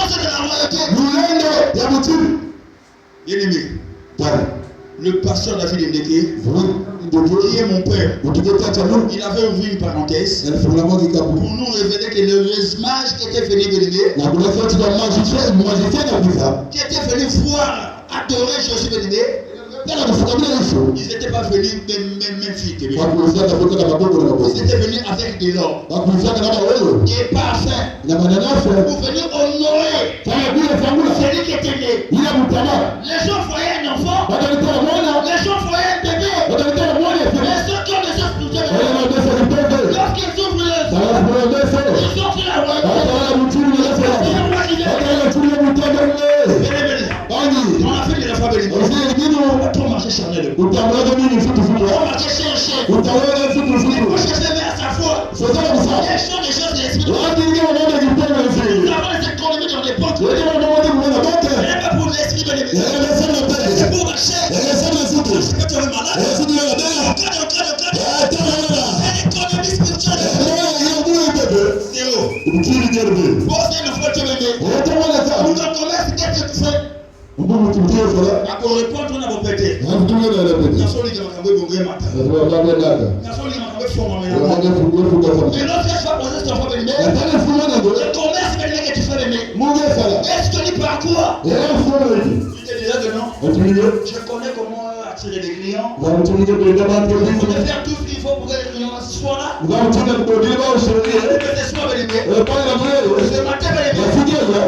de la royauté. Bien-aimé, le pasteur David Ndeke, qui est mon père, il avait ouvert une parenthèse pour nous révéler que le mage qui était venu qui était venu voir, adorer Jésus Bénédé, ils n'étaient pas venus même filles. Ils étaient venus avec de l'or et parfum pour venir honorer celui qui était né. Les gens voyaient un enfant, les gens voyaient un bébé, mais ceux qui ont des yeux spirituels, lorsqu'ils ouvrent les yeux, ils ont pris la royauté. On a fait de la famille. On marcher charnel. On marcher chez un chef. On chercher vers sa foi. Les choses de l'esprit. Nous avons les économies dans les potes. Ce n'est pas pour l'esprit de l'esprit. C'est pour la chair. C'est que tu es malade. L'économie spirituelle. C'est où? Pour c'est le frère tu veux dire. Nous avons commerce, qu'est-ce que tu fais? Pour répondre, on a beau péter. Le commerce que tu fais aimer. Est-ce que tu parcours? Tu te disais que non. Je connais comment attirer les clients. Je vais faire tout ce qu'il faut pour que les clients soient là. Ce matin,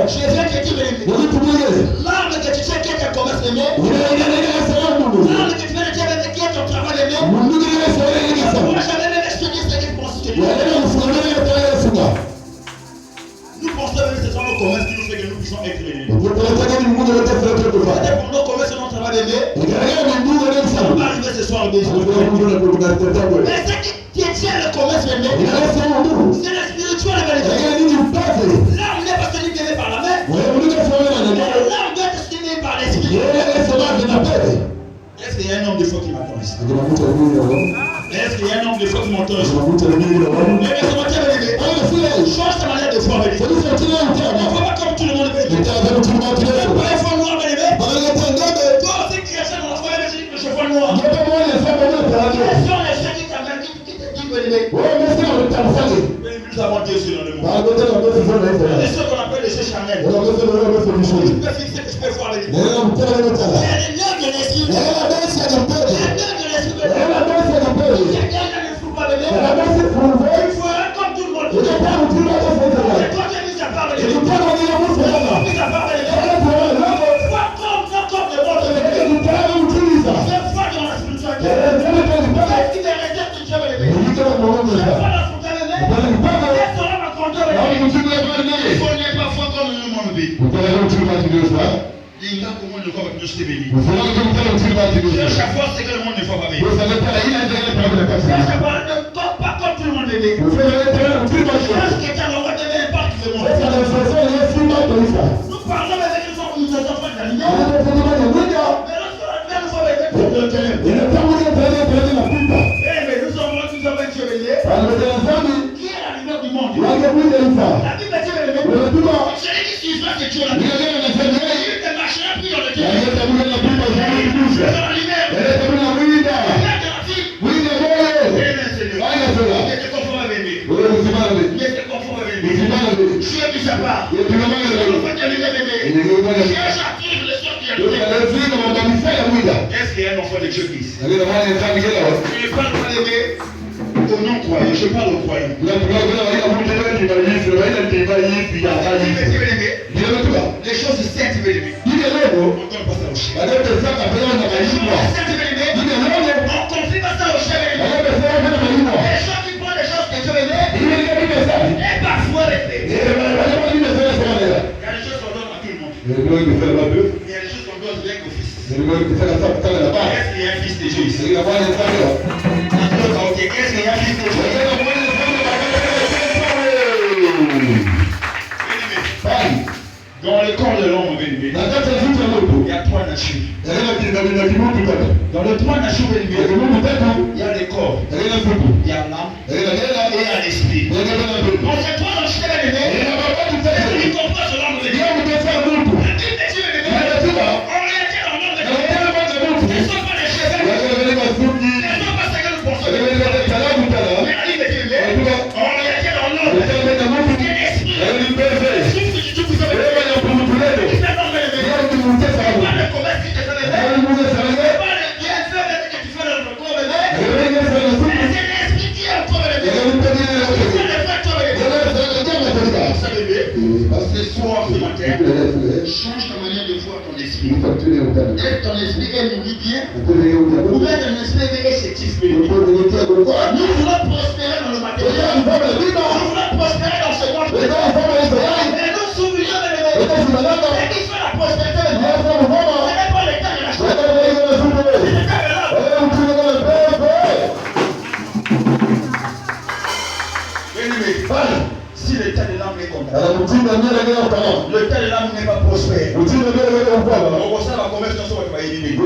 je viens que tu m'aimes. L'arme que tu sais qui est ton commerce aimé. L'arme que tu fais qui est ton travail aimé. Moi, j'avais même expliqué ce qu'il pense que nous pensons que ce sont nos commerces qui nous fait que nous puissions être aimés. Peut-être pour nos commerces et notre travail aimé, on va arriver ce soir déjà. Mais ce qui tient le commerce aimé, c'est le spirituel aimé. L'arme n'est pas celui qui est aimé par la main. L'arme doit être stimulée par l'esprit. Est-ce qu'il y a un homme de foi qui m'attend ici? Est-ce qu'il y a un homme de foi qui m'entend ici? Change ta manière de foi. Ne faut pas comme tout le monde. Pas les fois noires, toi aussi qui achètes dans la foi, je vois noir. Quels sont les gens qui t'amènent, qui te disent nous avons Dieu sur le monde. C'est ce qu'on appelle les chez Chanel. Je peux fixer que je peux voir les gens. Il y a les nœuds de l'esprit. Il y a les nœuds de l'esprit. Quelqu'un ne fout pas bébé. Il faut comme tout le monde. Et quand tu as mis sa part de l'esprit, mis sa part de l'esprit, foi comme le monde. Fais foi dans la spiritualité. Qu'est-ce qui t'est resté spirituel bébé? Fais foi dans la spiritualité bébé. Qu'est-ce qu'on a raconté bébé? Il faut n'être pas foi comme le monde bébé. Il y a comment le corps va plus te bénir. Chaque fois, c'est que le monde ne faut pas bénir. Chaque fois, ne compte pas comme tout le monde bébé. Parce que tu as le droit de bénir par tout le monde. Nous parlons avec les enfants de la lumière. Mais lorsqu'on a fait le bébé, nous avons Dieu béni. Qui est la lumière du monde? La Bible est Dieu béni. Celui qui suit ça, c'est Dieu la lumière. Est-ce qu'il y a un enfant de Dieu qui je ne parle pas d'aimer au non-croyant, je parle aux croyants. Les choses saintes, on donne pas ça au chien. On confie pas ça au chien. Les gens qui prennent les choses que Dieu aimait, et parfois les faits. Il y a des choses qu'on donne à tout le monde. Il y a des choses qu'on donne bien qu'au fils. Est-ce qu'il y a un fils de Dieu ici? Ok, est-ce qu'il y a un fils de Dieu? Dans le corps de l'homme, il y a trois natures. Dans les trois natures, il y a le corps, il y a l'âme et il y a l'esprit. Dans ces trois natures, il compose l'homme. Ce soir, ce matin, change ta manière de voir ton esprit. Est-ce ton esprit est nourri bien? Ou bien ton esprit est satisfait? Nous voulons prospérer dans le matériel. Nous voulons prospérer dans ce monde. Mais nous souvenons de ce qui fait la prospérité. Ce n'est pas le temps de la chose. Si le temps de l'âme est comme ça, le temps de l'âme n'est pas prospère. On va savoir comment est-ce qu'on va éliminer. Tu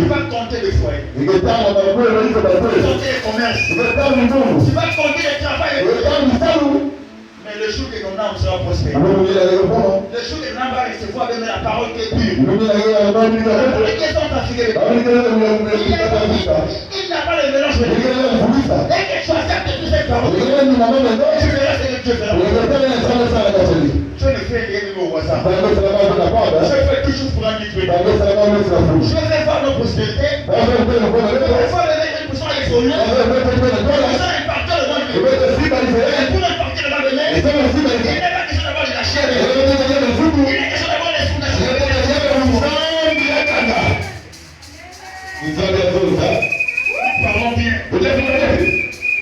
vas compter les foyers. Tu vas compter les commerces. Tu vas compter les travail. Mais le jour que ton âme sera prospère, le jour que ton âme va recevoir même la parole qui est pure, il n'a pas le mélange. Dès que tu acceptes toute cette parole, tu verras ce que Dieu fera. Je ne fais rien de mon voisin. Je fais toujours pour un détruire. Je vais voir nos prospérités. Je vais voir les gens qui sont avec son nom. Il n'est pas question d'avoir de la chair. Il est question d'avoir les fondations. Nous parlons bien.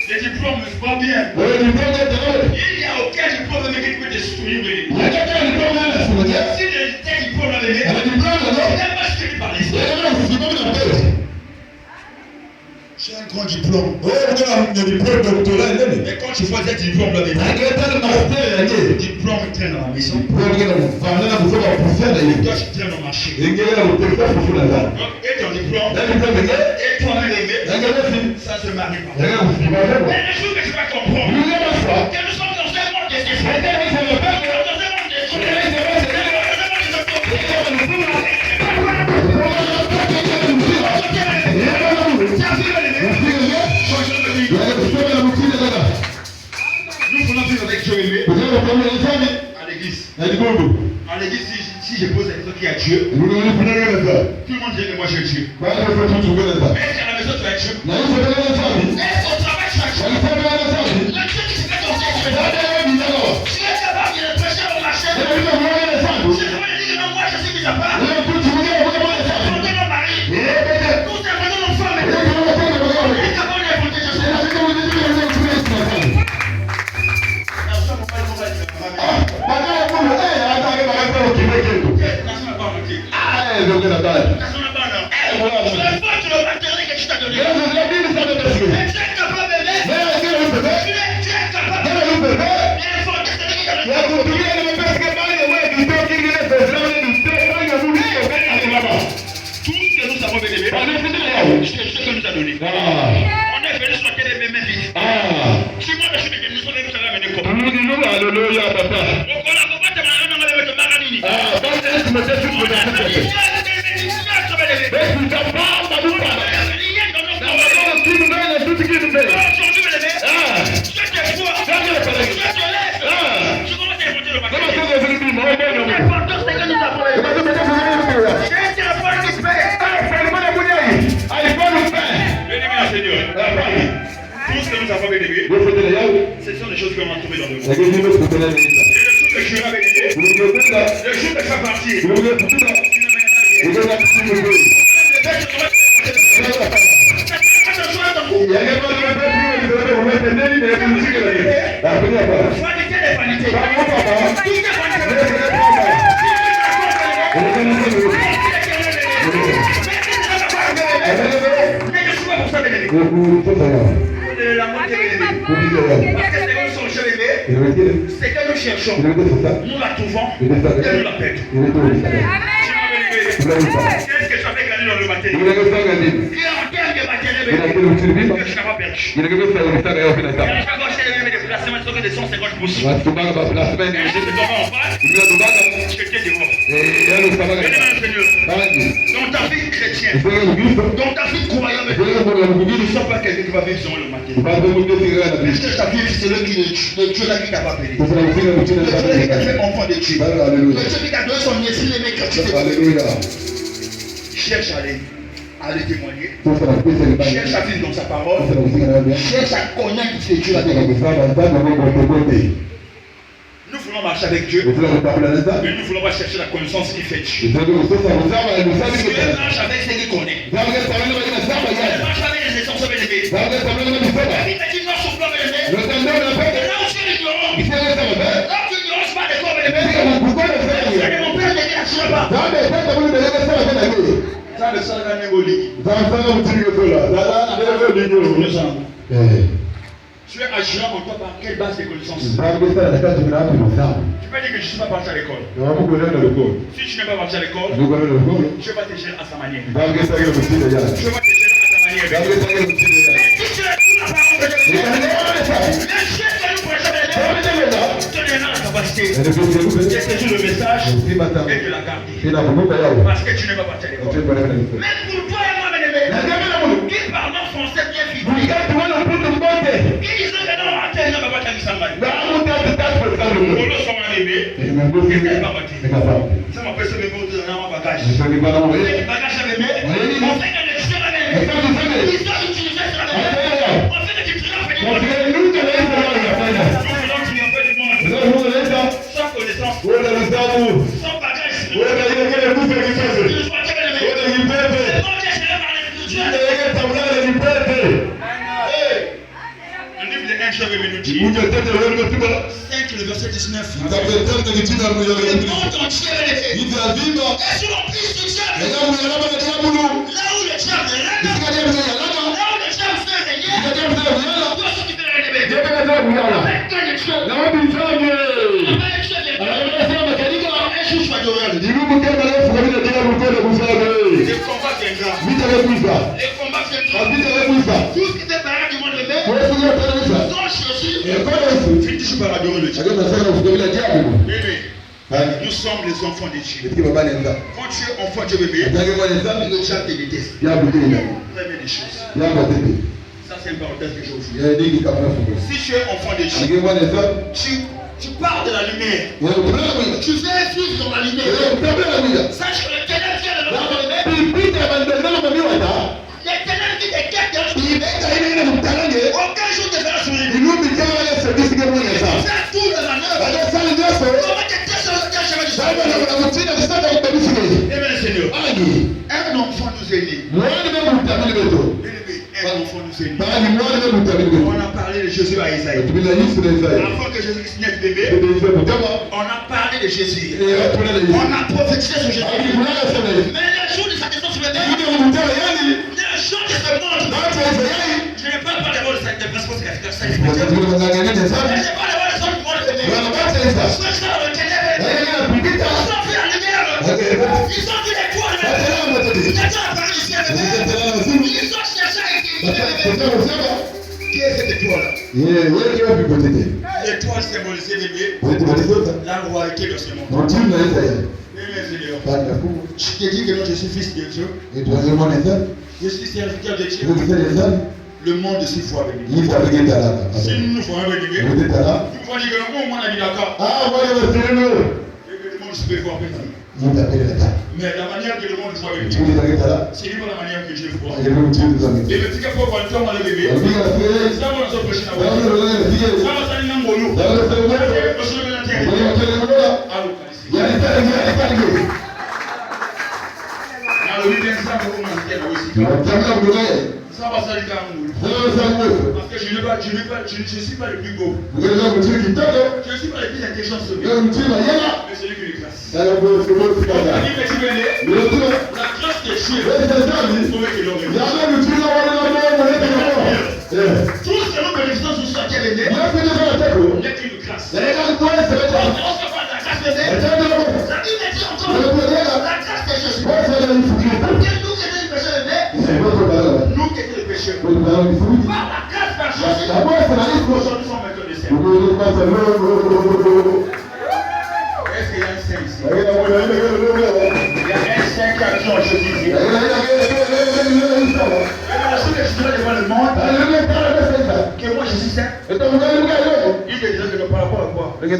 Les diplômes ne se voient bien. Il n'y a aucun diplôme qui peut détruire. Si les diplômes l'avaient fait, il n'est pas suivi par les. J'ai un grand diplôme. Mais quand tu vois ce diplôme là, le diplôme traîne dans la maison. Toi tu traînes au marché. Et ton diplôme, et toi-même aimé, ça se marie pas. Mais le jour que tu vas comprendre que nous sommes dans un monde des esprits. Nous voulons vivre avec Dieu aimé à l'église. En l'église, si je pose la question qui a Dieu, tout le monde dirait que moi j'ai Dieu. Est-ce qu'à la maison tu as Dieu? Est-ce qu'au travail tu as Dieu? Le Dieu qui se fait dans cette maison, tu es capable de le prêcher au marché. Je veux dire que non, moi je suis mis à part. Tout est mon mari. Tout est mon femme. Et comment on est protégé? Ce sont des choses qu'on va trouver dans le monde. Et le jour que je serai béni, le jour que je serai parti, c'est que nous cherchons, nous la trouvons et nous la perdons. Qu'est-ce que j'avais gagné dans le matériel? Et en termes de matériel, que je n'ai pas perdu. semaine, c'est de 150 pouces. La semaine, Et si tu tombes en face, je te divorce. Dans ta vie chrétienne, dans ta vie croyante, ne sois pas quelqu'un qui va vivre sur le matin. Puisque ta vie, c'est le Dieu qui t'a pas payé. Le Dieu qui t'a fait enfant de Dieu. Le Dieu qui t'a donné son esprit, les mecs que tu fais. Cherche à les témoigner. Cherche à vivre dans sa parole. Cherche à connaître ce Dieu là. Nous voulons marcher avec Dieu, mais nous voulons pas chercher la connaissance qui fait Dieu. Dieu marche avec ce qu'il connaît. Il marche avec les essences élevées. Il m'a dit non, souffle élevé. Et là où tu es ignorant, là où tu ignorances pas des corps élevés, mon père ne dit la chose pas. Ça le sang d'un égoli. Tu es agent en toi par quelle base de connaissances? Tu peux dire que je ne suis pas parti à l'école. Si tu n'es pas parti à l'école, je vais pas te gérer à sa manière. Je vais pas te gérer à sa manière. Si tu es tout la parole de Dieu, les chefs que nous prêchons, tu n'as la capacité d'écouter le message et de la garder. Parce que tu n'es pas parti à l'école. Mais pour toi et moi, bien-aimé, qui parle en français bien fidèle, qui disent que non, on va pas battre avec sa main. On le son en bébé, et c'est pas battu. Ça m'appelle ce bébé dans mon bagage. Le bagage à bébé, on fait que les choses à bébé, ils sont utilisés sur la bébé. On fait que tu triomphes du monde. Nous voulons triompher du monde. Sans connaissance, sans bagage. Le livre de 1 cheveu nous dit 5 le verset 19. Le monde entier est et sur l'emprise du diable. Là où le diable règne, là où le diable fait régner, toi ce qui fait régner, avec un de Dieu, avec un juge adoré. Les combats viendront. Les combats viendront. Tout ce qui était barré du monde de mer, sans Jésus, finit toujours par adorer le diable. Nous sommes les enfants de Dieu. Quand tu es enfant de Dieu, bébé, le diable te déteste. Très bien des choses. Ça, c'est une parenthèse que je vous dis. Si tu es enfant de Dieu, tu pars de la lumière. Tu veux vivre dans la lumière. Sache que le ténèbre vient de notre lumière. Les ténèbres qui te quittent dans notre lumière. Aucun jour ne fera sourire. Tu fais tout de manœuvre. Comment te tester sur le chemin du Seigneur? Eh bien, Seigneur, un enfant nous est né. Un enfant nous est né. On a parlé de Jésus à Isaïe. Avant que Jésus naisse bébé, on a parlé de Jésus. On a prophétisé sur Jésus. Mais le jour de sa naissance sur le terre, le jour de ce monde, je ne parle pas de votre sac de transport, je ne parle pas de votre sac de monde bébé. Ceux qui sont dans le ténèbre, ils ont vu la lumière, ils ont vu les toits, ils ont apparu ici avec bébé. Ils ont cherché à équilibrer bébé. Qui est cette étoile-là? L'étoile symbolisée bébé, la royauté de ce monde. Je te dis que non, je suis fils de Dieu. Je suis serviteur de Dieu. Le monde s'y voit avec nous. Si nous nous voyons avec Dieu, nous pouvons dire que non, moi, on a dit d'accord. Le monde se peut voir avec nous. Mais la manière que le monde voit avec Dieu, c'est pas la manière que Dieu voit. Et le petit capot, quand on a le bébé, ça va nous empêcher d'avoir. Ça va s'aller dans le boulot. Ça va se lever dans l'intérieur. Dans le 8e siècle, on a dit ça va s'aller dans le boulot. Parce que je ne suis pas le plus beau. Je ne suis pas le plus intelligent sur lui. Mais celui qui le classe. La grâce de Dieu, tout ce que nous bénéficions sur ce qui est né, n'est qu'une grâce. On se parle de la grâce de Dieu. La Bible dit encore la grâce de Jésus. Parce que nous qui étions les pécheurs de nous qui étions les pécheurs. Par la grâce par Jésus, aujourd'hui nous sommes maîtres de ciel. Est-ce qu'il y a un saint ici? Il y a un saint qui a cru en Jésus ici. Lorsque je serai devant le monde, que moi je suis saint. Il te dit que par rapport à quoi? C'est que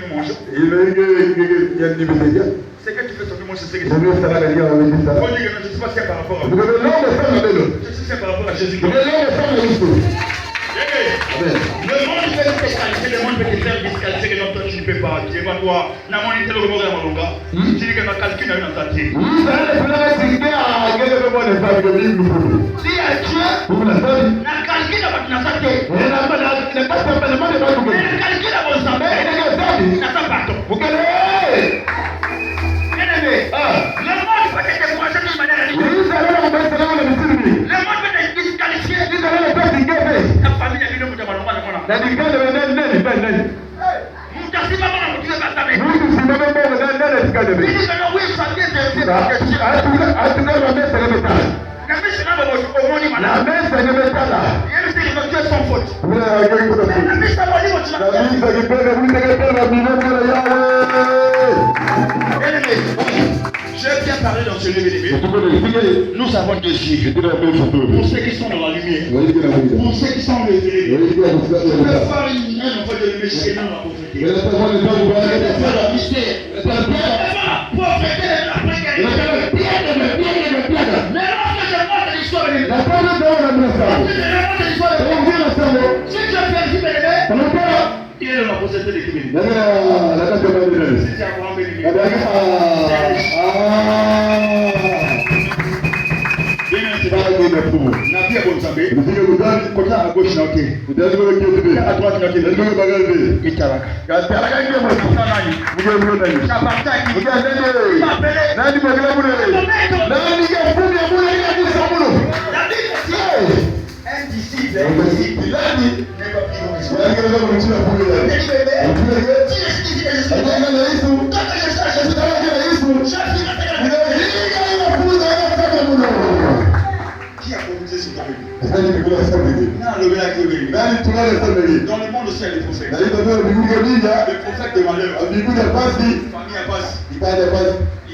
nous mangeons. C'est que tu fais sortir moi, je sais que je suis. On dit que non, je ne suis pas saint par rapport à vous. Je suis saint par rapport à Jésus. Le monde peut te disqualifier, le monde peut te faire disqualifier que non, toi tu ne peux pas. Tu vas toi, na mon intello que moi la malonga. Tu dis que ma calcul a une entité. Si à Dieu, na calcul a une entité. Mais na calcul a mon sang. Na sa pardon. Le monde peut te décourager d'une manière différente. Le monde peut te disqualifier. La famille a dit que tu vas malonga. Je viens parler dans ce lieu. Nous avons deux yeux. Pour ceux qui sont dans la lumière. Pour ceux qui sont dans les télévisions. Je peux faire un envoi de lumière chez nous dans la pauvreté. Je peux faire la mystère. Je peux faire la pauvreté. Mais lorsque je montre l'histoire de l'histoire, si je fais un bébé, il est dans la pauvreté de l'Église. Si c'est un grand bébé. Nabii akonsambe kota à gauche na oke à droite na oke itaraka itaraka ndio mwana nani mjeni kapata nani mwagala mule nani yafunya mule ina kusamuno un disciple nani n'est pas plus dans le monde aussi il y a des prophètes. Le prophète de malheur. Famille à passe. Il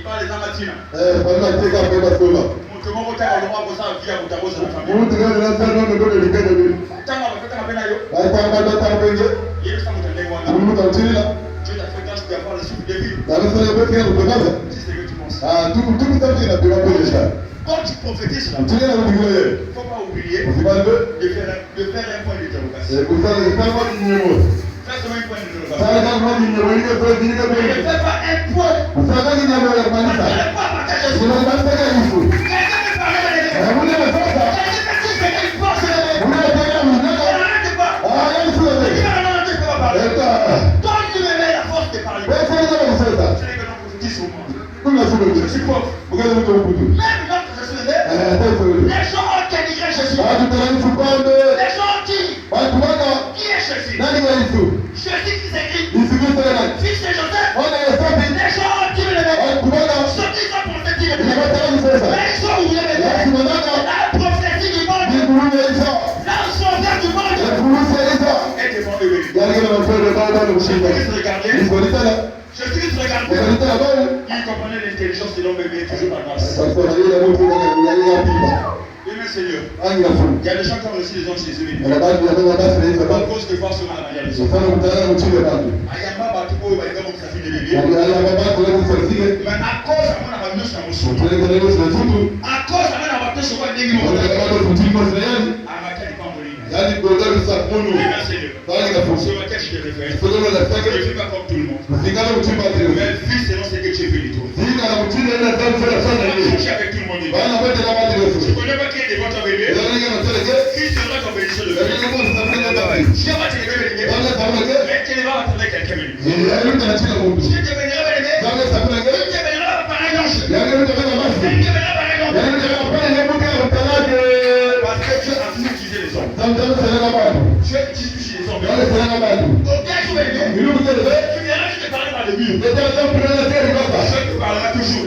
parle des amatines. Quand tu prophétises là, il ne faut pas oublier de faire un point d'interrogation. Fais seulement un point d'interrogation. Ne fais pas un point. Je suis pauvre. Même lorsque je suis levé, les gens ont dénigré Jésus. Les gens disent qui est Jésus? Jésus qui s'écrit fils de Joseph. Les gens ont dit le bébé. Ceux qui sont prophétiques, mais ils sont oubliés le bébé. La prophétie du monde, la sauveur du monde est devant le bébé. Jésus regardait. Il comprenait l'intelligence de l'homme bébé toujours par grâce. Amen Seigneur. Il y a des gens qui ont reçu les hommes chez eux. À cause de voir seulement la manière de vivre. Ayamba Batuko, il va y avoir sa fille de bébé. Mais à cause de mon avenir sur mon soul. À cause de mon avenir sur mon négligence. Amen Seigneur. Sur lequel je te réfère. Je ne vis pas comme tout le monde. Mais vis selon ce que tu veux de toi. Je marche avec tout le monde. Je ne connais pas qui est devant ton bébé. Qui sera ton bénédiction de bébé. Je vais te lever le bébé. Mais tu ne vas pas attendre quelqu'un. Je te bénirai le bébé. Je te bénirai par un ange. Je te bénirai par un ange. Parce que Dieu a voulu utiliser les hommes. Dieu utilise les hommes. Donc, bien joué, tu verras, je te parlerai dans le mur. Je te parlerai toujours.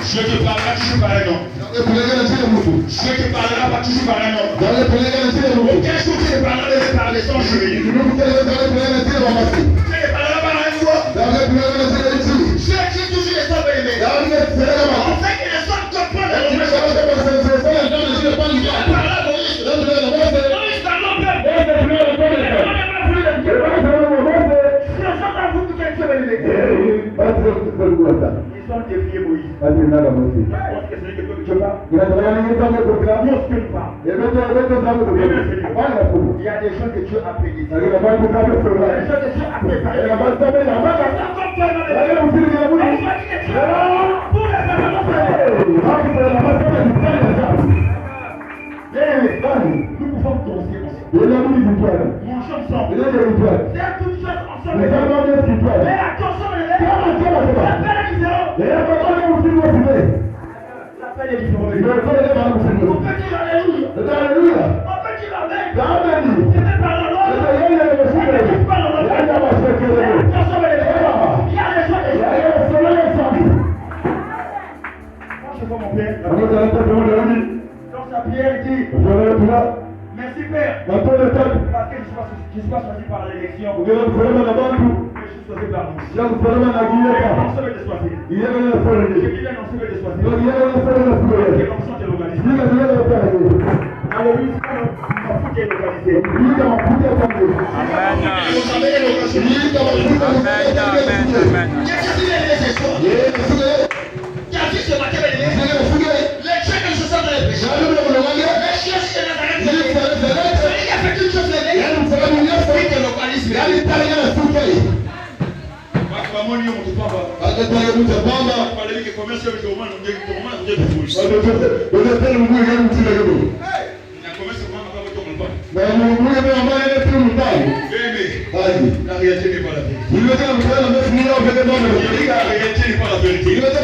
Je te parlerai toujours par un nom. Je te parlerai pas toujours par un nom. Aucun jour tu ne parleras de par les sons juvéniles. Tu ne parleras pas à une voix. Je dis toujours les sons bénémés. En fait, que les sons comprennent le ils sont défiés Moïse. Parce que ce n'est que toi que tu parles. Il y a des gens que Dieu a prédit. Il y a des gens que Dieu a préparé. Nous pouvons danser ensemble. Marchons ensemble. C'est toute chose ensemble. Mais attention, l'appel est différent. On peut dire alléluia. On peut dire amen. C'est par la loi. Il y a des choses. Moi, je vois mon père. Dans sa prière, il dit merci Père. Parce que je suis pas choisi par l'élection. Mais je suis choisi par vous. Je n'en serai de choisir. Je dis bien n'en serai de choisir. Que l'onction est localisée. Alléluia. Mon foot est localisé. Amen. Qui a vu ce matin, les dieux que je sens dans les péchés. Les choses de Nazareth. Celui qui a fait toutes choses les meilleures. Il te localise. La réalité n'est pas la vérité. Dans le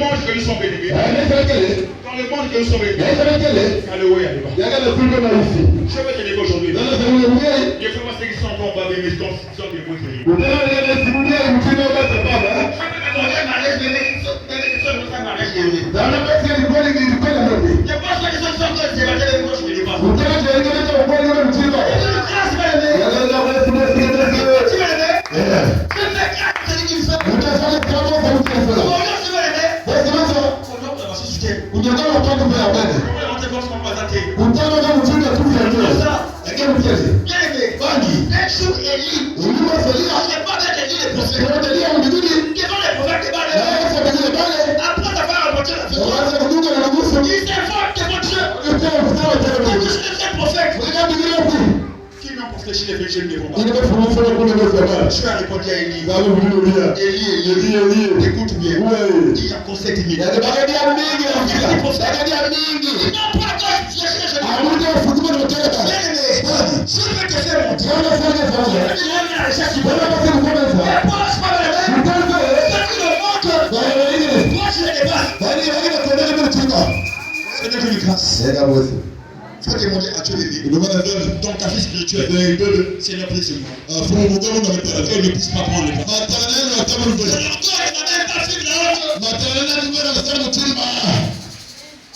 monde que nous sommes bénis. Dans le monde que nous sommes bénis. Alléluia. Je vais te dire aujourd'hui. Il faut voir ceux qui sont encore bas, mais qui sont des bons terribles. Je peux te mariage, mais qui sont dans un mariage déroulé. Je pense que les gens qui sont encore des bâtiments de gauche, mais ils je vais répondre à Élie. Écoute bien. Il a conseillé 10 000. Il faut demander à Dieu de vivre. Donc ta vie spirituelle, Seigneur, prie sur moi. Elle ne puisse pas prendre le pas.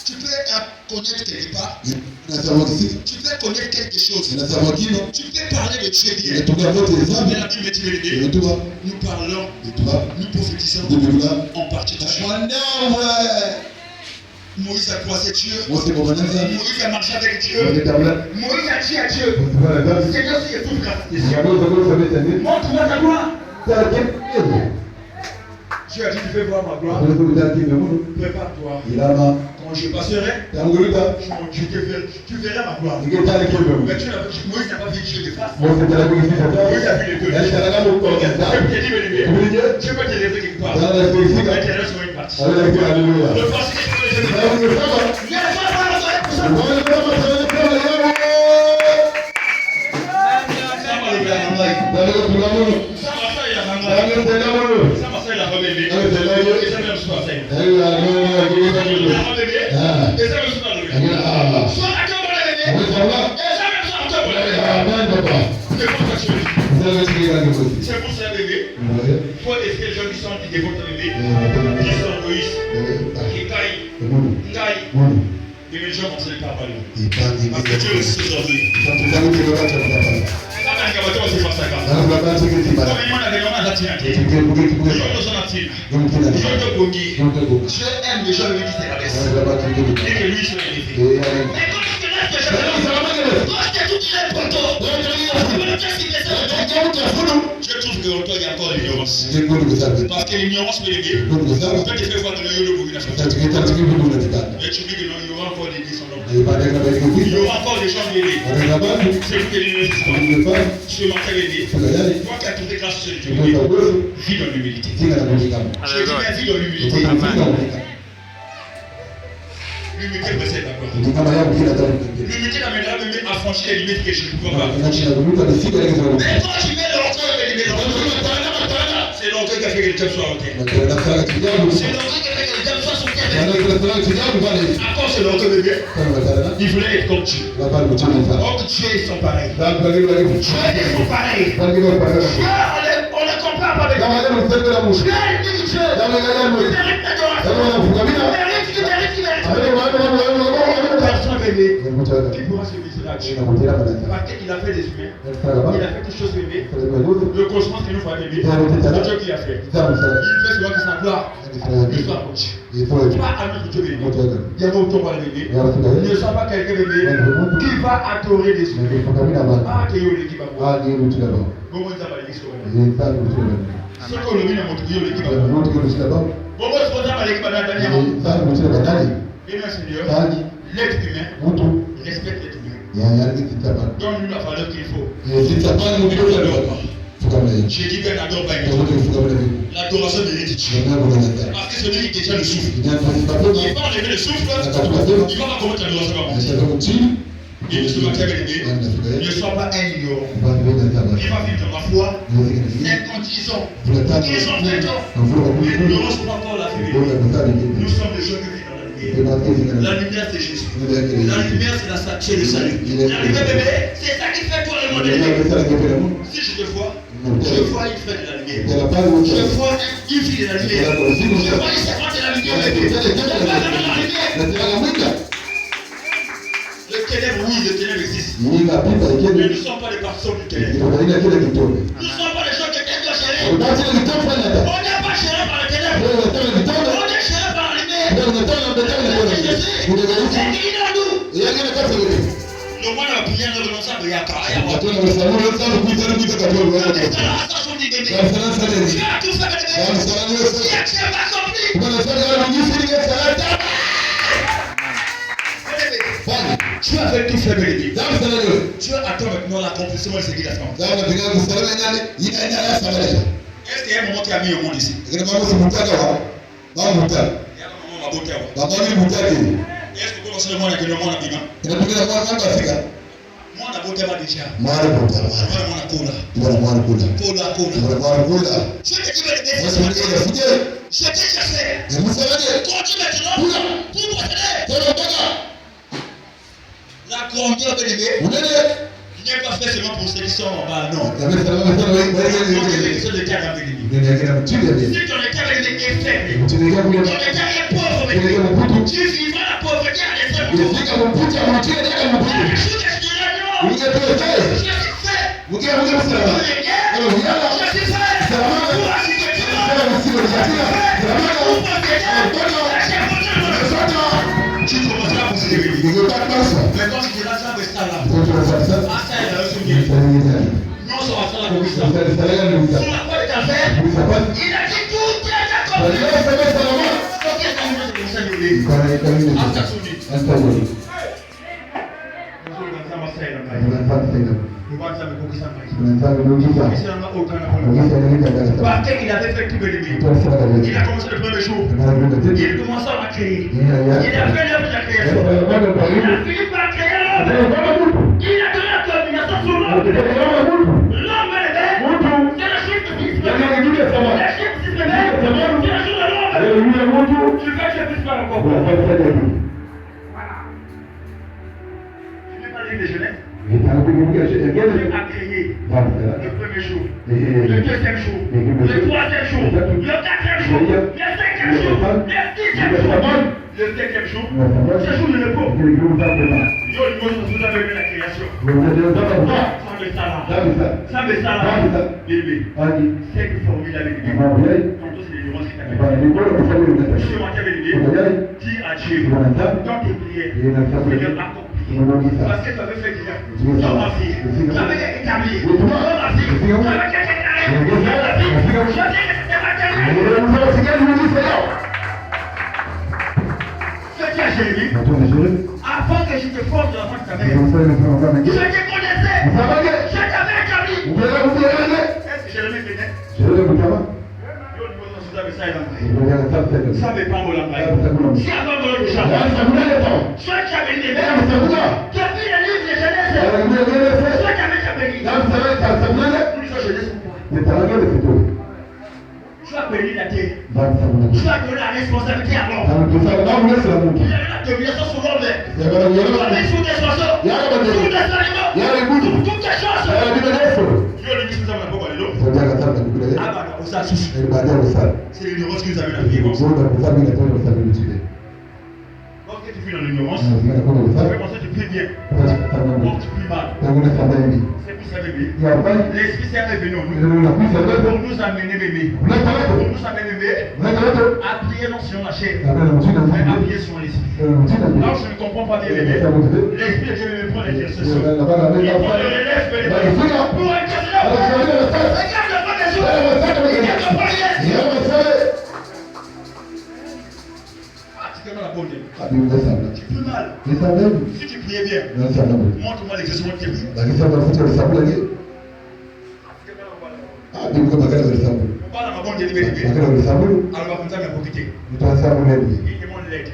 Tu peux connaître quelque part. Tu peux connaître quelque chose. Tu peux parler de Dieu bien. Mais la Bible dit, nous parlons, nous prophétisons en particulier. Moïse a croisé Dieu. Moïse a marché avec Dieu. Moïse a dit à Dieu, Seigneur, si je trouve grâce. Montre-moi ta gloire. Dieu a dit, tu veux voir ma gloire. Prépare-toi. Quand je passerai, tu verras ma gloire. Mais Moïse n'a pas vu Dieu de face. Moïse a vu les deux. Je peux te lever quelque part. L'intérieur sur une partie. Le passé, C'est pour ça, bébé. Il faut essayer les gens qui sont dévots de bébé, qui sont égoïstes, qui caillent, mais les gens ne pas parler. Parce que Dieu est aujourd'hui. Dieu aime les gens qui se rabaissent. Et que lui soit élevé. Mais quand tu te lèves, quand je te dis les poteaux, je trouve que il y a encore l'ignorance. Parce que l'ignorance peut l'aider. Quand tu fais voir de l'œil, le bouquin a fait. Et tu dis que non, il y aura encore des gens. Il y aura encore des gens aidés. C'est pour que les gens pas. Tu veux m'entendre aider. Toi qui as trouvé grâce sur Dieu, vis dans l'humilité. Je dis bien vis dans l'humilité. L'humilité précède la gloire. L'humilité l'amènera même à franchir les limites que je ne peux pas. Mais quand tu mets l'orgueil, c'est l'orgueil qui a fait que le diable soit en terre. C'est l'orgueil qui a fait que le diable soit sur terre. Encore c'est l'orgueil bébé. Il voulait être comme Dieu. Or que Dieu est son pareil. Dieu est son pareil. Dieu, on ne compare pas avec Dieu. Dieu est Dieu. Il mérite l'adoration. Personne bébé qui pourra se mesurer à Dieu. Parce qu'il a fait des humains. Il a fait toutes choses bébé. Le cosmos que nous voyons bébé. C'est Dieu qui a fait. Il fait souvent que sa gloire. Il soit pour Dieu. Pas ami de Dieu bébé. Il y a beaucoup de temps bébé. Ne sois pas quelqu'un bébé qui va adorer des humains. Ah, qui est l'équipe à moi. Comment ça va l'équipe à moi? Ce qu'on le met dans mon Dieu l'équipe à moi. Comment est-ce qu'on a l'équipe à moi? Et bien Seigneur, l'être humain respecte l'être humain. Donne-nous la valeur qu'il faut. J'ai dit qu'elle n'adore pas l'adoration mérite Dieu. Parce que celui qui détient le souffle, il va enlever le souffle, il va pas commettre l'adoration. Il ne soit pas aidé, ne soit pas un ignorant. Il va vivre dans la foi, incontisant. Ils ont fait tort. Mais nous ne sommes pas encore la vérité. Nous sommes les jeunes qui vivent dans la lumière. La lumière c'est Jésus. La lumière c'est le salut. La lumière bébé, c'est ça qui fait toi le monde. Si je te vois, je vois une fête de la lumière. Je vois une fille de la lumière. Je vois une servante de la lumière. Je vois la lumière. Le ténèbre, oui, le ténèbre existe. Mais nous ne sommes pas les personnes du ténèbre. Nous ne sommes pas les gens qui aiment la chérie. On n'est pas chéri par le ténèbre. On est chéri par la lumière. C'est qui dans nous. Le mois de la prière ne renonce pas à Yaka. Tu as tout fait avec les tu n'as pas compris. Tu as fait tout faire béni. Dieu attend maintenant l'accomplissement de ce qu'il a fait. Est-ce qu'il y a un moment qui a mis au monde ici? Il y a un moment qui a mis au monde. Est-ce que vous pensez le monde est que le monde a bien? Moi, on a beau terme déjà. Moi, on a cola. Je te dis, je t'ai cherché. Continue maintenant pour procéder. La grandeur de l'aimer n'est pas fait seulement pour ceux qui sont en bas, non. Si ton état est faible, ton état est pauvre, tu vivras la pauvreté à tu commenceras à posséder. Mais quand tu diras ça, restera là. Ah, ça, il a reçu. Non, ça va faire la commission. Sur la quoi de ta fête, il a dit tout est accompli. Ok, ça nous dit ça nous dit. Ah, ça se dit. Parce qu'il avait fait tout le début. Il a commencé le premier jour. Il commençait à créer. Il a fait l'œuvre de la création. Il a fini par créer l'œuvre. Il a donné la domination sur l'homme. L'homme est le c'est le chiffre 6. Le chiffre 6 c'est le jour de l'homme. Tu veux que je puisse faire encore. Voilà. Tu n'es pas libre de jeunesse. a créé le premier jour, le deuxième jour, le troisième jour, le quatrième jour, le cinquième jour, le sixième jour, le septième jour, ce jour de repos. Yo, vous avez vu la création. Ça me sala. Bébé. C'est que formidable. Tantôt c'est l'ignorance qui t'appelle. Je suis monté avec lui. Dis à Dieu. Dans tes prières. Seigneur, accomplis. Parce que tu avais fait déjà. Dans ma vie. Tu avais établi. Dans ma vie. Tu avais déclaré. Dans ma vie. Je sais que c'était matériel. Ce qui a Jérémie. Avant que je te forme de la fin de ta mère. Je te connaissais. Je t'avais établi. Est-ce que Jérémie venait? Ça me pas mon langage. Si avant de le chant, soit tu avais des mères, tu as pris le livre de jeunesse, soit tu avais béni. Plus de jeunesse pour toi. Tu as béni la terre. Tu as donné la responsabilité à l'homme. Il a donné la domination sur l'homme. Tu as mis sur des oiseaux, sur des animaux, sur toutes les choses. Dieu le dit, nous avons beaucoup de l'eau. C'est l'ignorance que vous avez la vie. Lorsque tu vis dans l'ignorance, tu peux penser que tu pries bien. Or tu pries mal. C'est pour ça, bébé. L'Esprit Saint est venu en nous. Pour nous amener, bébé. Pour nous amener, bébé. À prier non sur la chair, mais à prier sur l'Esprit. Alors je ne comprends pas bien, bébé. L'Esprit de Dieu me prend les exercices. Il prend le relève, bébé. Pour un exercice. Regarde le bon des jours. Regarde le bon tu peux mal. Si tu priais bien, montre-moi l'exercice de tes prières. On parle à ma bonne délibérée. Alors comme ça, mais profiter. Il demande l'aide.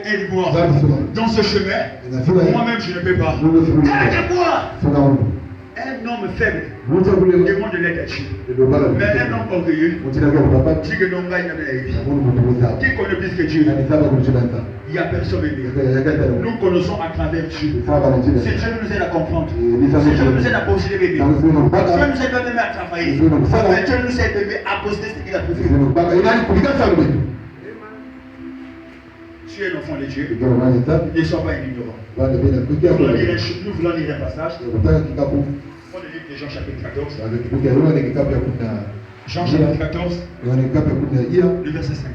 Aide-moi. Dans ce chemin, moi-même je ne peux pas. Aide-moi. Un homme faible demande de l'aide à Dieu. Mais un homme orgueilleux dit que non, il n'y a qui connaît plus que Dieu? Il n'y a personne bébé. Nous connaissons à travers Dieu. C'est Dieu nous aide à comprendre. C'est Dieu nous aide à posséder bébé. Dieu nous aide même à travailler. Dieu nous aide bébé à posséder ce qu'il a possédé. Tu es l'enfant de Dieu. Ne sois pas ignorant. Nous voulons lire un passage. On le livre de Jean chapitre 14. Jean chapitre 14. Le verset 5.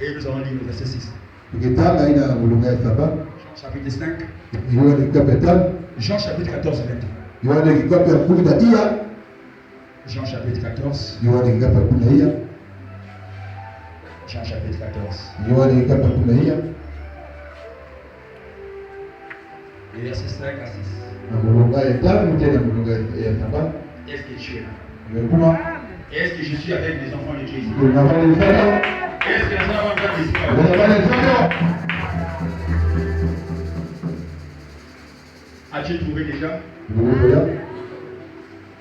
Et nous allons lire le verset 6. Jean chapitre 5. Jean chapitre 14, 20. Jean chapitre 14. Jean chapitre 14. Et verset 5 à 6. Est-ce que tu es là? Est-ce que je suis avec les enfants de Jésus? Est-ce que les enfants de Jésus? As-tu trouvé déjà?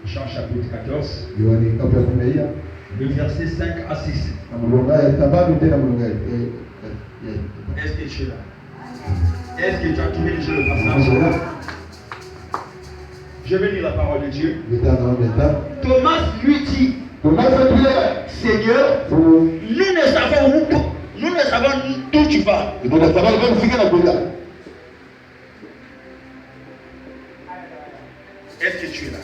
Jean chapitre 14. Le verset 5 à 6. Est-ce que tu es là? Est-ce que tu as trouvé déjà le passage? Je vais lire la parole de Dieu. Thomas lui dit, Seigneur, nous ne savons d'où tu vas. Est-ce que tu es là?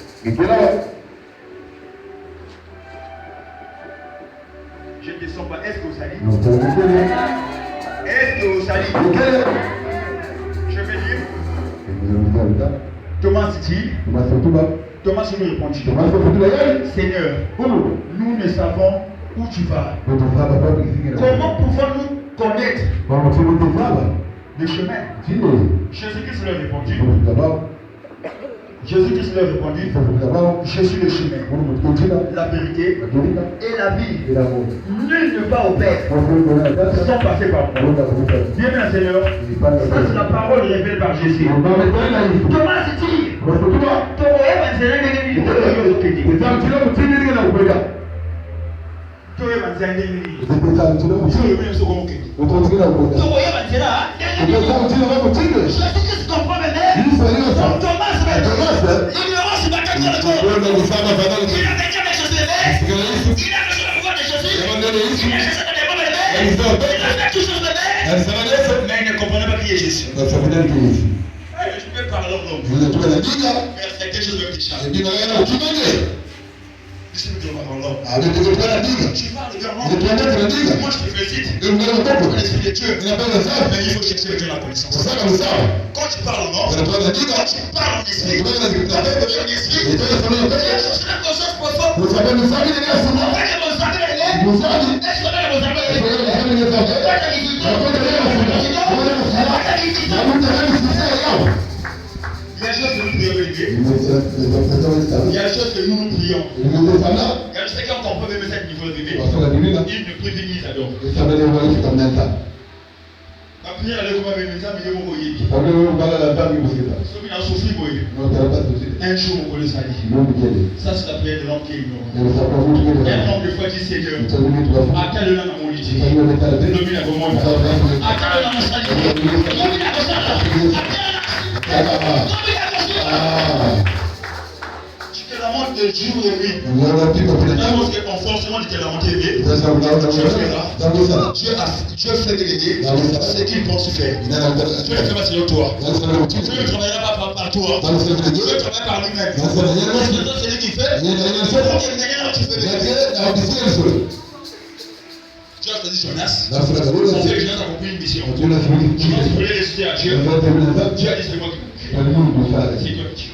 Je ne te sens pas. Est-ce que vous allez? Est-ce que vous allez? Je vais lire. Thomas dit, Thomas lui répondit, Seigneur, nous ne savons où tu vas. Comment pouvons-nous connaître le chemin? Jésus-Christ leur répondit, je suis le chemin, la vérité et la vie. Nul ne va au Père sans passer par moi. Bien, Seigneur, ça c'est la parole révélée par Jésus. Thomas dit, Jésus comprend maintenant. Mais il ne comprenait pas qui est Jésus. Je peux parler en langue. Mais c'est quelque chose de petit. Tu parles de moi je te félicite. L'esprit de Dieu. Mais il faut chercher le Dieu la connaissance. Quand tu parles en langue, quand tu parles en esprit, la conscience profonde. Il y a des choses que nous prions Olivier. Il y a des choses que nous prions. Il y a des choses quand on peut même mettre niveau de bébé. Il ne peut venir d'abord. La prière elle est comme un bébé, ça me dit mon boyer. Celui qui a souffert boyer. Un jour mon boyer s'est dit. Ça c'est la prière de l'homme qui est ignorant. Un nombre de fois dit Seigneur. À quel nom mon lit? Domine à vos mots. À quel nom mon salut? Domine à vos salut. Tu te lamentes de jour et nuit. Parce qu'on forcément tu te lamentes de nuit. Dieu fait déléguer ce qu'il pense faire. Tu ne le fais pas sur toi. Tu ne travailleras pas par toi. Dieu travaille par lui-même. C'est lui qui fait. Tu fais. Dieu a choisi Jonas. Parce que Jonas a compris une mission. Jonas voulait résister à Dieu. Dieu a dit c'est moi qui m'occupe. C'est toi qui tue.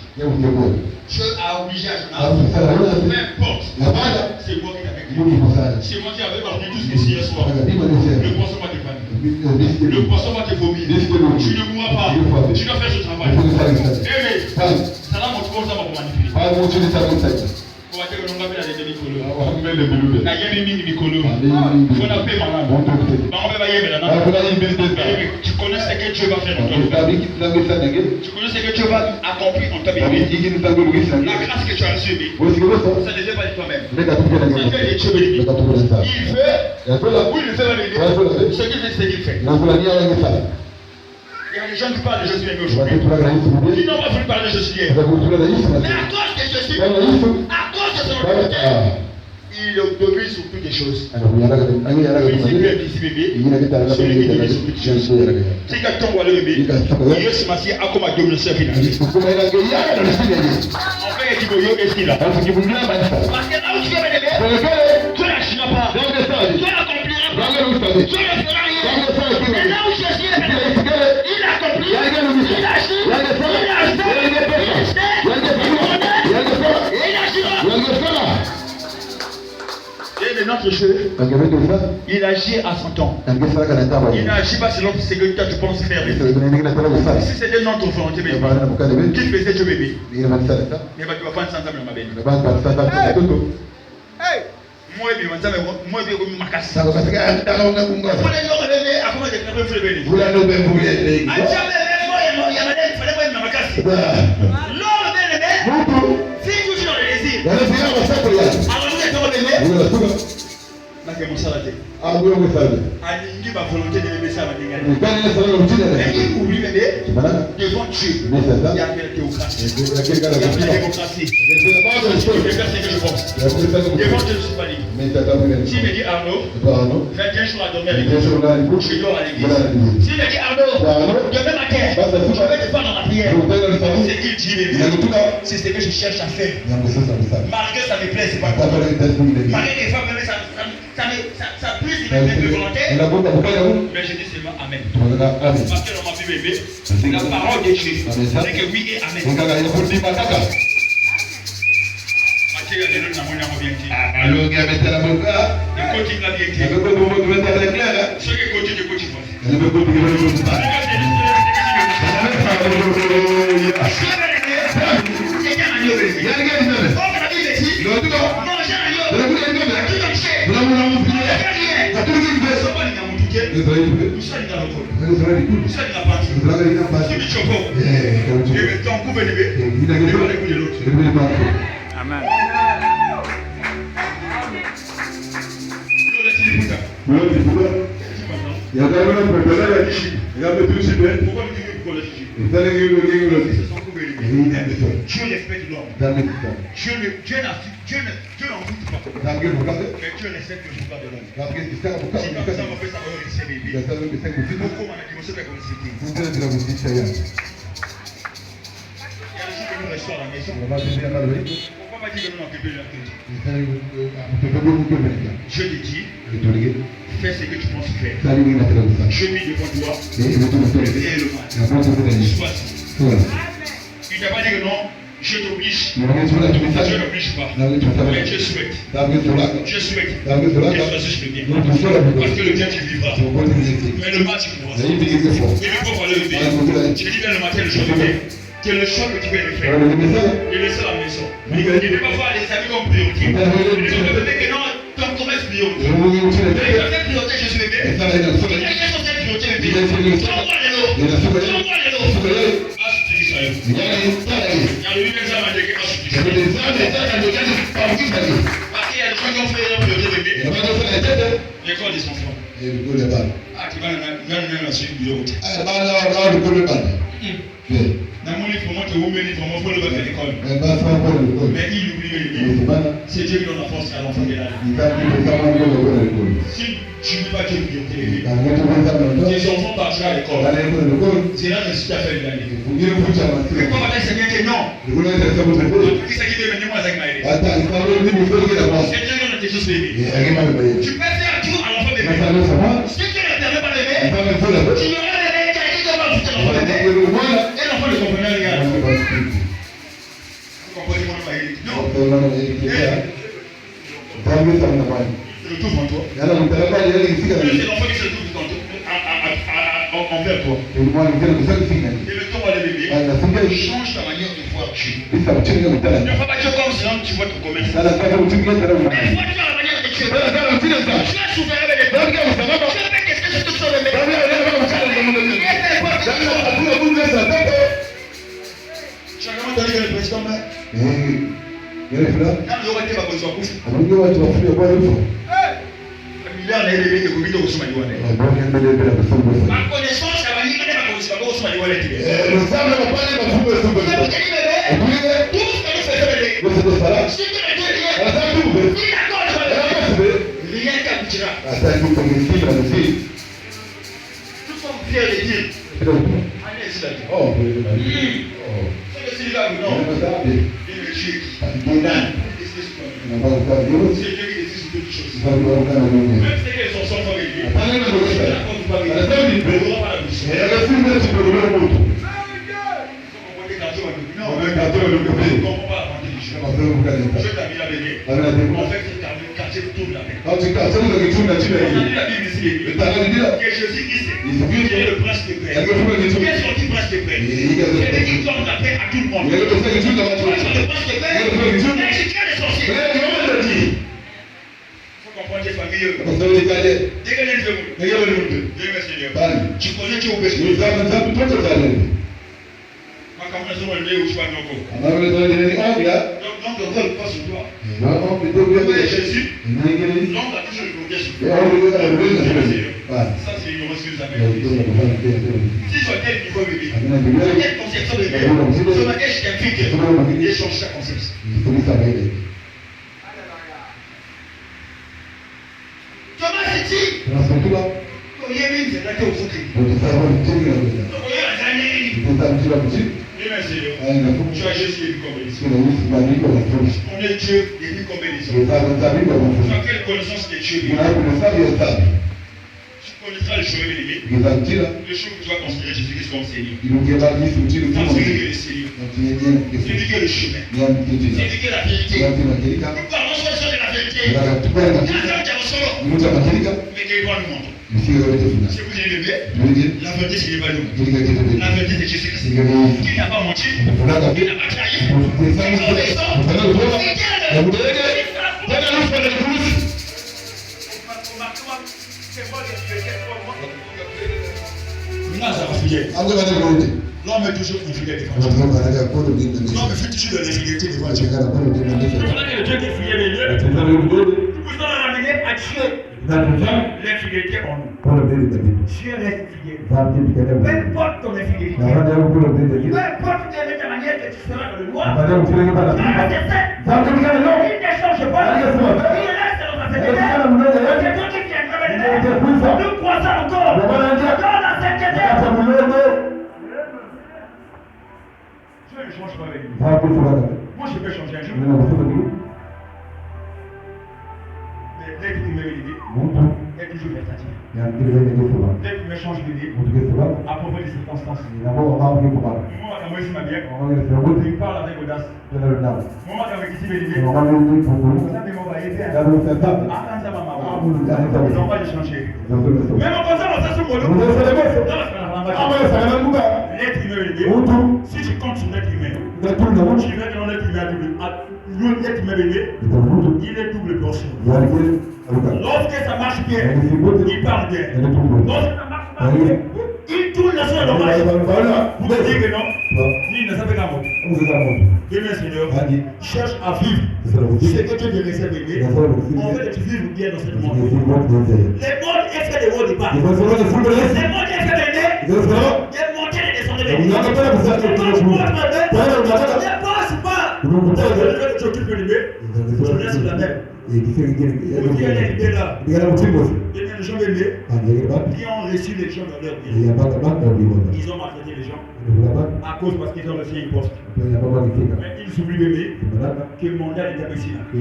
Dieu a obligé à Jonas. Peu importe. C'est moi qui t'avais créé. C'est moi qui avais parlé tout ce que c'est hier soir. Le poisson va te vanner. Le poisson va te vomir. Tu ne mourras pas. Tu dois faire ce travail. Mais ça va montrer comment ça va vous manipuler. On va dire que l'on va faire les demi-colos. La yémi mini-colos. Il faut la paix malade. Tu connais ce que Dieu va faire dans toi. Tu connais ce que Dieu va accomplir dans ta vie. La grâce que tu as reçue, ça ne vient pas de toi-même. Ça vient de Dieu béni. Il fait, oui, il fait ce qu'il fait, c'est ce qu'il fait. Il y a des gens qui parlent de Jésus aujourd'hui. Qui n'ont pas voulu parler de Jésus hier. Mais à cause de Jésus, à cause de son autorité, il domine sur toutes les choses. Ici, bébé, celui qui domine sur toutes les choses. Si quelqu'un voit le bébé, il est se masser à comme à dominer sa vie. En fait, il dit est-ce qu'il a? Parce que là où tu viens de bébé, tu ne l'achèteras pas. Tu l'accompliras pas. Tu ne feras rien. Mais là où Jésus est bébé, il accomplit, il agit, il acheté, il agira. Et de notre jeu, il agit à son temps. Il n'agit pas selon ce que toi tu penses faire. Si c'était notre volonté, qui faisait Dieu bébé? Mais tu vas prendre sans âme dans ma belle. Moi, je vais vous marquer. Alingi ma volonté de bébé ça va dégager. Mais il oublie bébé devant Dieu. Il y a la théocratie. Il y a la démocratie. Je vais faire ce que je pense. Devant Dieu, je ne suis pas libre. S'il me dit Arnaud, 21 jours à dormir avec Dieu, je dors à l'église. S'il me dit Arnaud, demain matin, je vais te faire dans la prière. C'est qu'il dit bébé. C'est ce que je cherche à faire. Malgré ça me plaît, c'est pas quoi. Malgré des fois, même ça plus de volonté. Mais je dis seulement Amen. Parce que dans ma vie bébé, la parole de Dieu, c'est que oui et Amen. Amen. Dieu respecte l'homme. Dieu n'en doute pas. pas. Mais tu respectes le pouvoir de l'homme. Si comme ça, on fait ça, on va respecter les bébés. Beaucoup m'en a dit, on sait pas qu'on respecte. Il y a des jours que nous restons à la maison. Pourquoi pas dire que nous n'en occupons pas? Je te dis, fais ce que tu penses faire. Je mis devant toi, et le mal. Sois. Il t'a pas dit que non, je t'oblige. Je n'oblige pas. Mais je souhaite. Je souhaite que tu choisisses le bien. Parce que le bien tu vivras. Mais le mal tu pourras. Et le pauvre va le lever. Je dis bien le matin, le jour de bien. C'est le choix que tu viens de faire. Et laisser la maison. Il ne peut pas voir les amis comme priorité. Il ne peut pas que non, ton commerce priorité. Mais je fais priorité, je suis bébé. Quelle est cette priorité, bébé? Tu envoies les lots. Tu envoies les lots. Il y a le examen de parce qu'il y a des gens qui ont fait leur priorité, bébé. L'école des enfants. Ah, tu vas nous la suite du bureau. Namoni pour moi que vous menez pour moi pour le bac à l'école. Mais il oublie le livre. C'est Dieu qui donne la force à l'enfant de la vie. Si tu ne veux pas Dieu qui tes enfants partiront à l'école. C'est là que je suis à faire l'année. Mais comment va-t-il se dire que non? Qui s'est dit de venir moi avec Maëlé? C'est Dieu qui donne tes choses bébés. Tu peux faire tout à l'enfant bébé. Si tu ne permets pas bébé, tu auras des qualités de mal pour l'enfant bébé. Et l'enfant ne comprenait rien. Vous comprenez mon Maëlé? Non. Le tout en toi. C'est l'enfant qui se trouve envers toi. Et le temps va le bébé. Change ta manière de voir Dieu. Ne fais pas Dieu comme sinon tu vois ton commerce. Mais vois Dieu à la manière de Dieu. Tu as souffert avec les bébés. Tu as fait qu'est-ce que je te sors de mes bébés. Tu as vraiment donné le président là. Quand il aurait été ma position à couche. Ma connaissance, ça va dire que ma position à couche. Rien qu'aboutira. Nous sommes fiers de dire. Allez, c'est la vie. C'est que c'est là, non. Il est Dieu. C'est Dieu qui décide sur toutes choses. Même si les enfants sont avec lui, la porte pas avec lui, il ne pourra pas la bouche. Non, on ne comprend pas la partie du chemin. Je t'habille la bébé. En fait, c'est quartier tourne la paix. On a lu la Bible ici, que Jésus-Christ est le prince de paix. Qu'est-ce qu'on dit prince de paix? C'est qui donne la paix à tout le monde. Le prince de paix, c'est qui a les sorciers? Comprendre tes familles. Tu connais Dieu au péché. Ma camarade sont élevés où je vois Noko. Donc le vol passe sur toi. Jésus, l'homme a toujours le bloqué sur toi. Ça c'est une excuse à mettre. Si je t'aime, il faut bébé. Quelle conception de bébé? Ce matin, je t'invite et change ta conception. Thomas dit, il y a une c'est là que vous dites. Tu as Jésus et comme bénédiction. On est Dieu et puis comme bénédiction. Tu as quelle connaissance de Dieu? Tu connaîtras le chemin béni. Le chemin que tu vas considérer Jésus-Christ comme Seigneur. Parce que le Seigneur. C'est lui qui est le chemin. C'est lui qui est la vérité. Nous parlons soit de la vérité. Mais qu'il doit nous montrer. Si vous avez bébé, la vérité c'est qu'il va nous montrer. La vérité c'est Jésus-Christ. Qui n'a pas menti, qui n'a pas trahi, qui est obéissant, l'homme est toujours infidèle devant Dieu. L'homme fait toujours de l'infidélité devant Dieu. C'est pour ça que le Dieu qui fuyait les lieux, nous pouvons ramener à Dieu l'infidélité en nous. Dieu reste fidèle. Peu importe ton infidélité, peu importe ta manière que tu feras dans le noir, il ne change pas. Nous croisons encore dans la sainteté. Dieu ne change pas avec nous. Moi je peux changer un jour. Mais dès qu'il me réveille, est toujours versatile. Dès qu'il me change d'idée, à propos des circonstances. Moi, quand je suis ma bien, il parle avec audace. Moi, quand je suis béni, ça m'a aidé. Attends, ça m'a ils n'ont pas changé. Même en pensant à ça, sur mon dos, l'être humain, si tu comptes sur l'être humain, tu verras que l'être humain, il est double portion. Lorsque ça marche bien, il parle bien. Lorsque ça marche pas bien, il tourne la seule dommage. Vous me dites que non? Il ne savait pas moi. Demain, Seigneur, cherche à vivre ce que tu devrais faire bébé. On veut que tu vives bien dans ce monde. Les mondes est fait des mots de part. Les mondes est fait bébé. Les montées et descendent bébé. Ne passe pas. Je t'occupe bébé. Je laisse la même. Vous qui allez libérer là, les gens bébés qui ont reçu les gens dans leur vie. Ils ont maltraité les gens à cause parce qu'ils ont reçu un poste. Mais ils oublient bébé que le mandat est imbécile. Le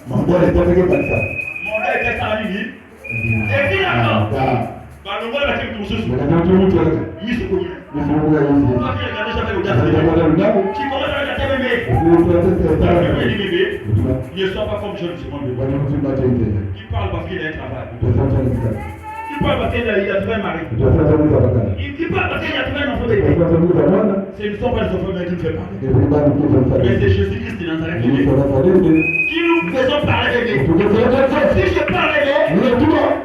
mandat est à lui. Et finalement, le mandat est tout ce mis au commun. Qui commence à regarder bébé, il ne soit pas comme jeune du monde. Il parle parce qu'il a un travail. Il parle parce qu'il a trouvé un mari. Il parle parce qu'il a trouvé un enfant bébé. Ce ne sont pas les enfants qui nous fait parler. Mais c'est Jésus-Christ de Nazareth qui nous faisons parler bébé. Si je parle bébé,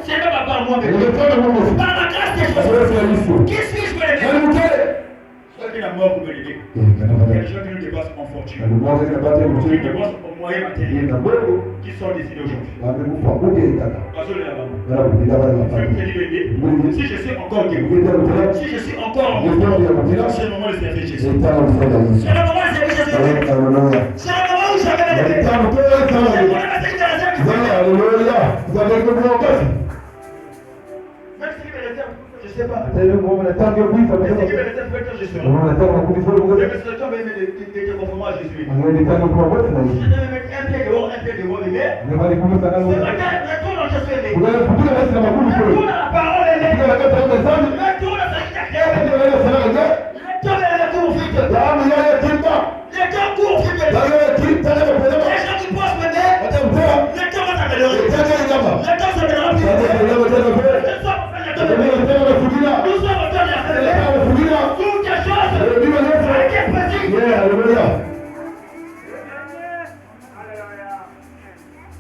c'est le papa à moi bébé. Par la grâce des choses, qui suis-je bébé? Soit qu'il a mort pour me l'aider. Il y a des gens qui nous dépassent en fortune. Qui nous dépassent en moyens matériels. Qui sont décidés aujourd'hui. Parce que là-bas. Si je suis encore guéri, si je suis encore en mouvement, c'est le moment de servir Jésus. C'est le moment de servir Jésus. C'est le moment où j'avais la vérité. C'est le moment de servir Jésus. Je sais pas. C'est le moment de servir Jésus. Mais c'est qui me laisse faire quand je suis là. Mais c'est le temps de te conformer à Jésus. Je vais mettre un pied dehors, bébé. C'est ma tête, retourne dans Jésus, bébé. Retourne à la parole, bébé. Retourne à sa carrière, bébé. Retourne vite. Les temps courent vite, bébé. Les gens qui pensent, bébé. Les temps vont s'améliorer. Les temps s'amélioreront vite. Nous sommes en train de faire toutes les choses avec un petit.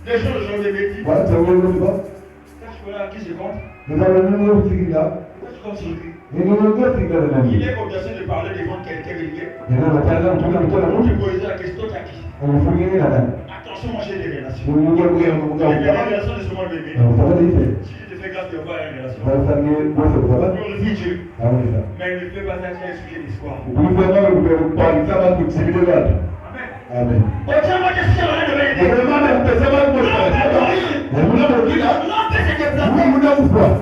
Les gens de Jean Bébé dit, quand je connais à qui je compte, quand je compte sur lui. Il est obligé de parler devant quelqu'un bébé. Pour te poser la question, t'as qui? Attention, moi j'ai des relations. Les relations de ce monde bébé. Si je te fais grâce de voir une relation, glorifie Dieu. Mais ne fais pas ça un sujet d'histoire. Amen.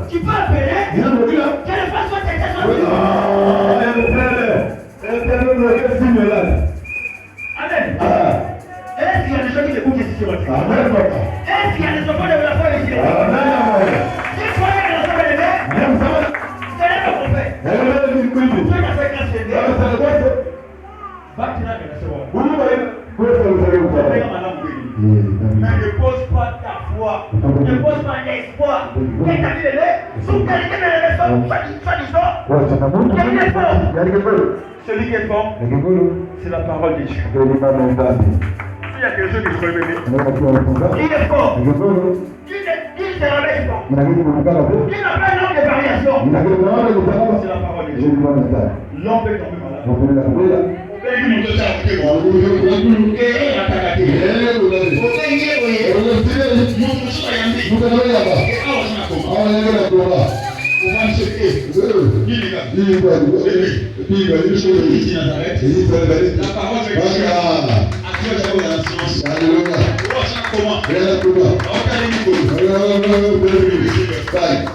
Tu peux appeler. Quelle façon t'es Amen. Est-ce qu'il y a des gens qui écoutent ici sur votre Est-ce qu'il y a des enfants de la foi ici? Si tu crois que les enfants de l'évêque, c'est le prophète. Tu as fait grâce à Dieu. Mais ne pose pas ta foi, ne pose pas l'espoir. Qu'est-ce que tu as dit, bébé? Sous qualité de l'espoir, quel est fort? Celui qui est fort, c'est la parole de Dieu. S'il y a quelque chose qui se réveille, il est fort. Il se réveille fort. Il n'a pas une langue de variation. C'est la parole de Dieu. L'homme peut tomber malade. La parole de Dieu. comment?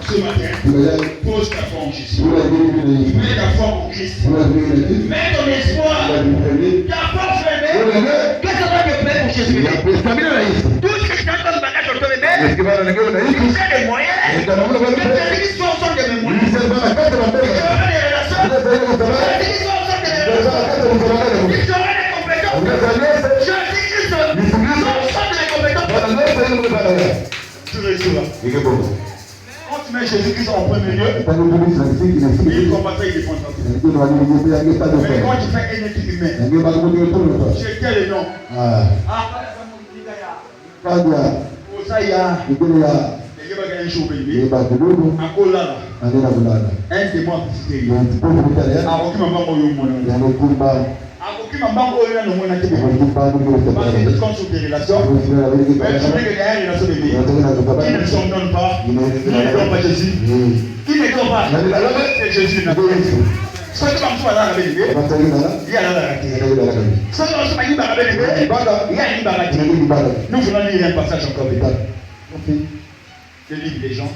Ce matin, pose ta foi en Jésus. Mets ta foi en Christ. Mets ton espoir. Ta force, bébé. Qu'est-ce que ça te plaît pour Jésus? Tout ce que je t'entends de bagage sur toi, bébé. Tu fais des moyens. Les églises sont ensemble de mes moyens. Tu auras des relations. Les églises sont ensemble de mes relations. Tu auras des compétences. Je dis Christ. Ils sont ensemble de mes compétences. Tu réussiras. Quand tu mets Jésus-Christ en premier lieu, il combattra, il défendra. Mais quand tu fais un être humain, j'ai quel nom? Osaya, un témoin visité. Aucun membre oyo na mona te parce que quand sur des relations mais je veux que derrière les relations de vie qui ne s'en donne pas qui ne donne pas Jésus qui ne donne pas c'est Jésus n'a pas ce que comme ça là avec lui il y a là ce que on se met avec lui il y a une baraka nous voulons lire un passage encore le livre des gens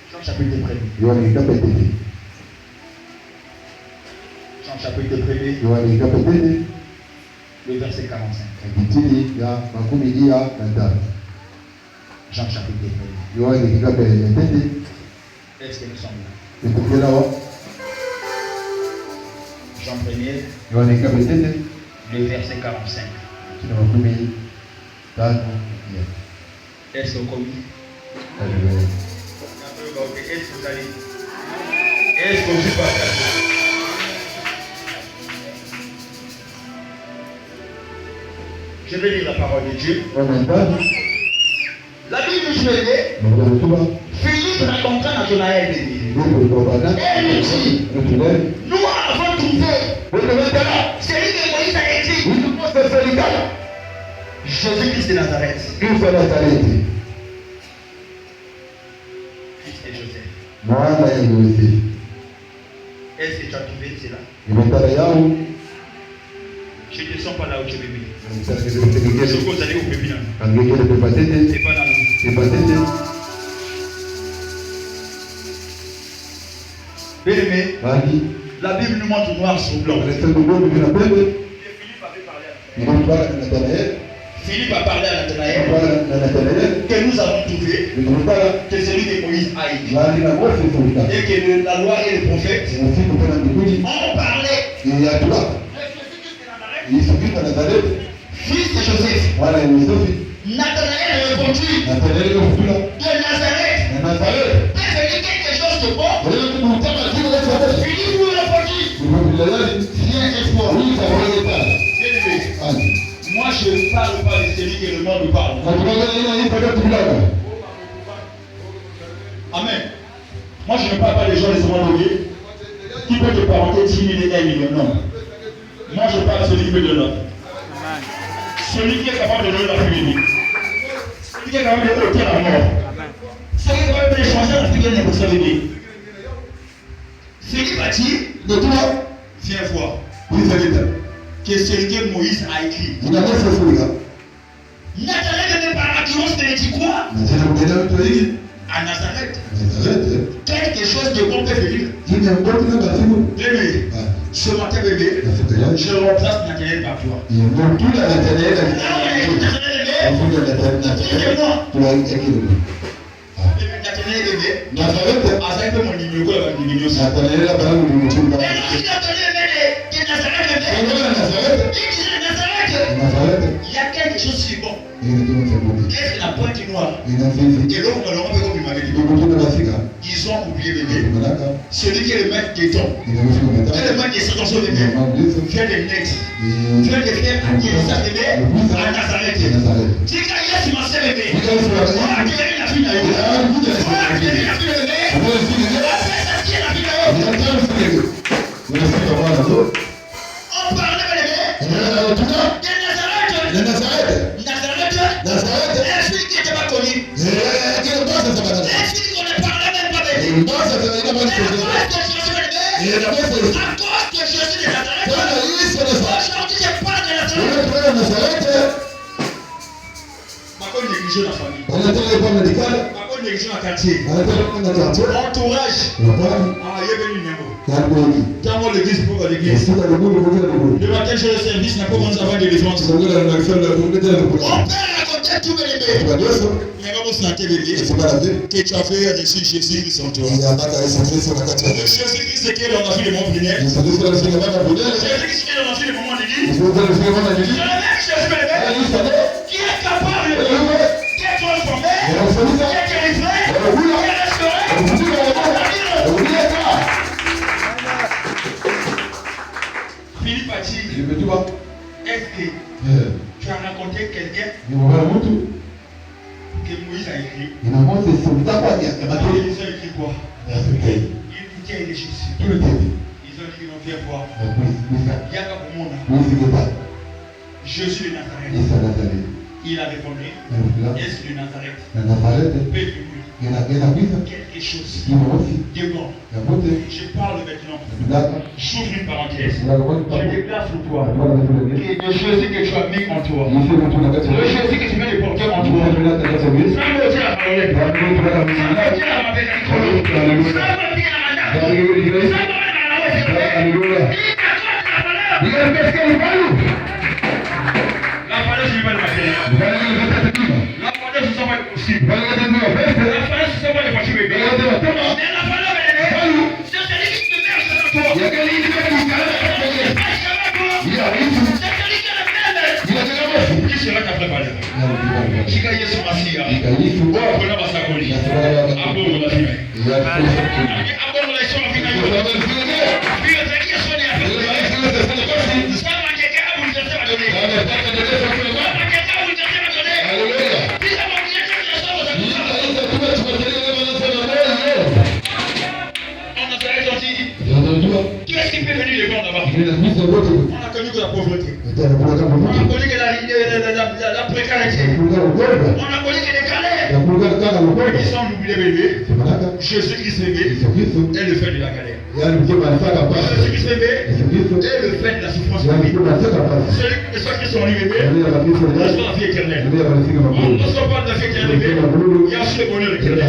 Jean chapitre 1er chapitre 1er, le verset 45. Jean chapitre 1er. Est-ce que nous sommes là? Jean 1er, le verset 45. Est-ce que vous commis? Est-ce que vous allez? Est-ce que vous partagez? Je vais lire la parole de Dieu. La Bible nous dit, Philippe rencontra Nathanaël et lui dit, nous avons trouvé celui que Moïse a écrit. Jésus-Christ de Nazareth. Fils de Joseph. Est-ce que tu as trouvé cela? Je ne sens pas là où tu veux venir. Ce que vous allez au pépinan. C'est pas dans nous. Bien aimé, la Bible nous montre noir sur blanc. Philippe a parlé à Nathanaël que nous avons trouvé que celui que Moïse a écrit et que la loi et les prophètes ont parlé. Fils de Joseph. Nathanaël a répondu de Nazareth. Est venu quelque chose de bon? Philippe lui répondit, viens et toi. Moi je ne parle pas de celui que le monde parle. Amen. Moi je ne parle pas des gens de ce monde qui peut te parenter 10 000 et 1 million. Non. Moi je parle de celui qui peut de l'homme. Celui qui est capable de donner la vie. Celui qui est capable de ôter la mort. Celui qui est capable de changer la figure de négocier avec lui. Philippe a dit, de toi, viens voir. Que celui que Moïse a écrit. Nathanaël ne parle pas de ne dit quoi? À Nazareth. Quelque chose de bon peut venir. Bébé, ce matin, bébé, je remplace Nathanaël par toi. Nathanaël, bébé, Nazareth, mon numéro, il y a quelque chose qui est bon. Est-ce que la pointe est noire? Et l'homme dans l'homme comme il m'avait dit. Ils ont oublié bébé. Celui qui est le maître des temps. Qui est le maître des sentences bébé. Vient de naître. Vient de faire acquérir sa bébé à Nazareth. Dis que Yes m'a fait bébé. On a acquérir la fille d'ailleurs. On a acquérir la fille de bébé. On a fait acquérir la fille d'ailleurs. On parlait bébé. De Nazareth. Nazareth. Est-ce qu'il n'était pas connu? Est-ce qu'il ne parlait même pas de lui? À cause de Jésus de Nazareth. Aujourd'hui je parle de Nazareth. négliger la famille. Wanataka kwa medikali. Pas négliger la quartier. Wanataka kwa quartier. Entourage. Ah, il y a venu numéro. Dans l'église pour l'église. Le matin, je le service n'a pas besoin d'avoir des défenses. Mon père racontait tous mes bébés. Mais comment vous sentez bébé? Que tu as fait reçu Jésus-Christ en toi. Jésus-Christ, c'est qui est dans la vie de mon prière. Jésus-Christ, qui est dans la vie de mon église. Qui est capable, qui est transformé, qui est délivré, qui est restauré. Philippe a dit, est-ce que tu as rencontré quelqu'un que Moïse a écrit? Ils ont écrit quoi? Il dit qu'il est Jésus. Ils ont dit qu'ils n'ont fait quoi? Il y a qu'à pour Jésus de Nazareth. Il a répondu, est-ce que Nazareth peut venir quelque chose de bon? Je parle maintenant. J'ouvre une parenthèse. Je déclare sur toi que le Jésus que tu as mis en toi, le Jésus que tu viens de porter en toi, ça me tient à la parole. Ça me tient à ma miséricorde. Ça me tient à ma date. Ça me tient à la valeur. La valeur, je ne vais pas le matin. La valeur, ce ne sont pas les possibles. La valeur, ce ne sont pas les possibles. Mais la valeur, c'est celui qui te met sur toi. C'est celui qui te met. Qui sera ta vraie valeur? Qui gagne son massia? On a sa colis. Abonne la fille. Abonne la son fille. Puis le qui est sonné à faire. Ça va quelqu'un à vous dire ça va donner. Qu'est-ce qui peut venir de bon d'abord? On a connu que la pauvreté. On a connu que la précarité. On a connu que les galères. Ils sont oubliés bébé. Jésus-Christ bébé est le fait de la galère. Jésus-Christ bébé est le fait de la souffrance bébé. Ceux qui sont lui bébé reçoivent la vie éternelle. On ne reçoit pas de la vie éternelle bébé. Il y a aussi le bonheur éternel.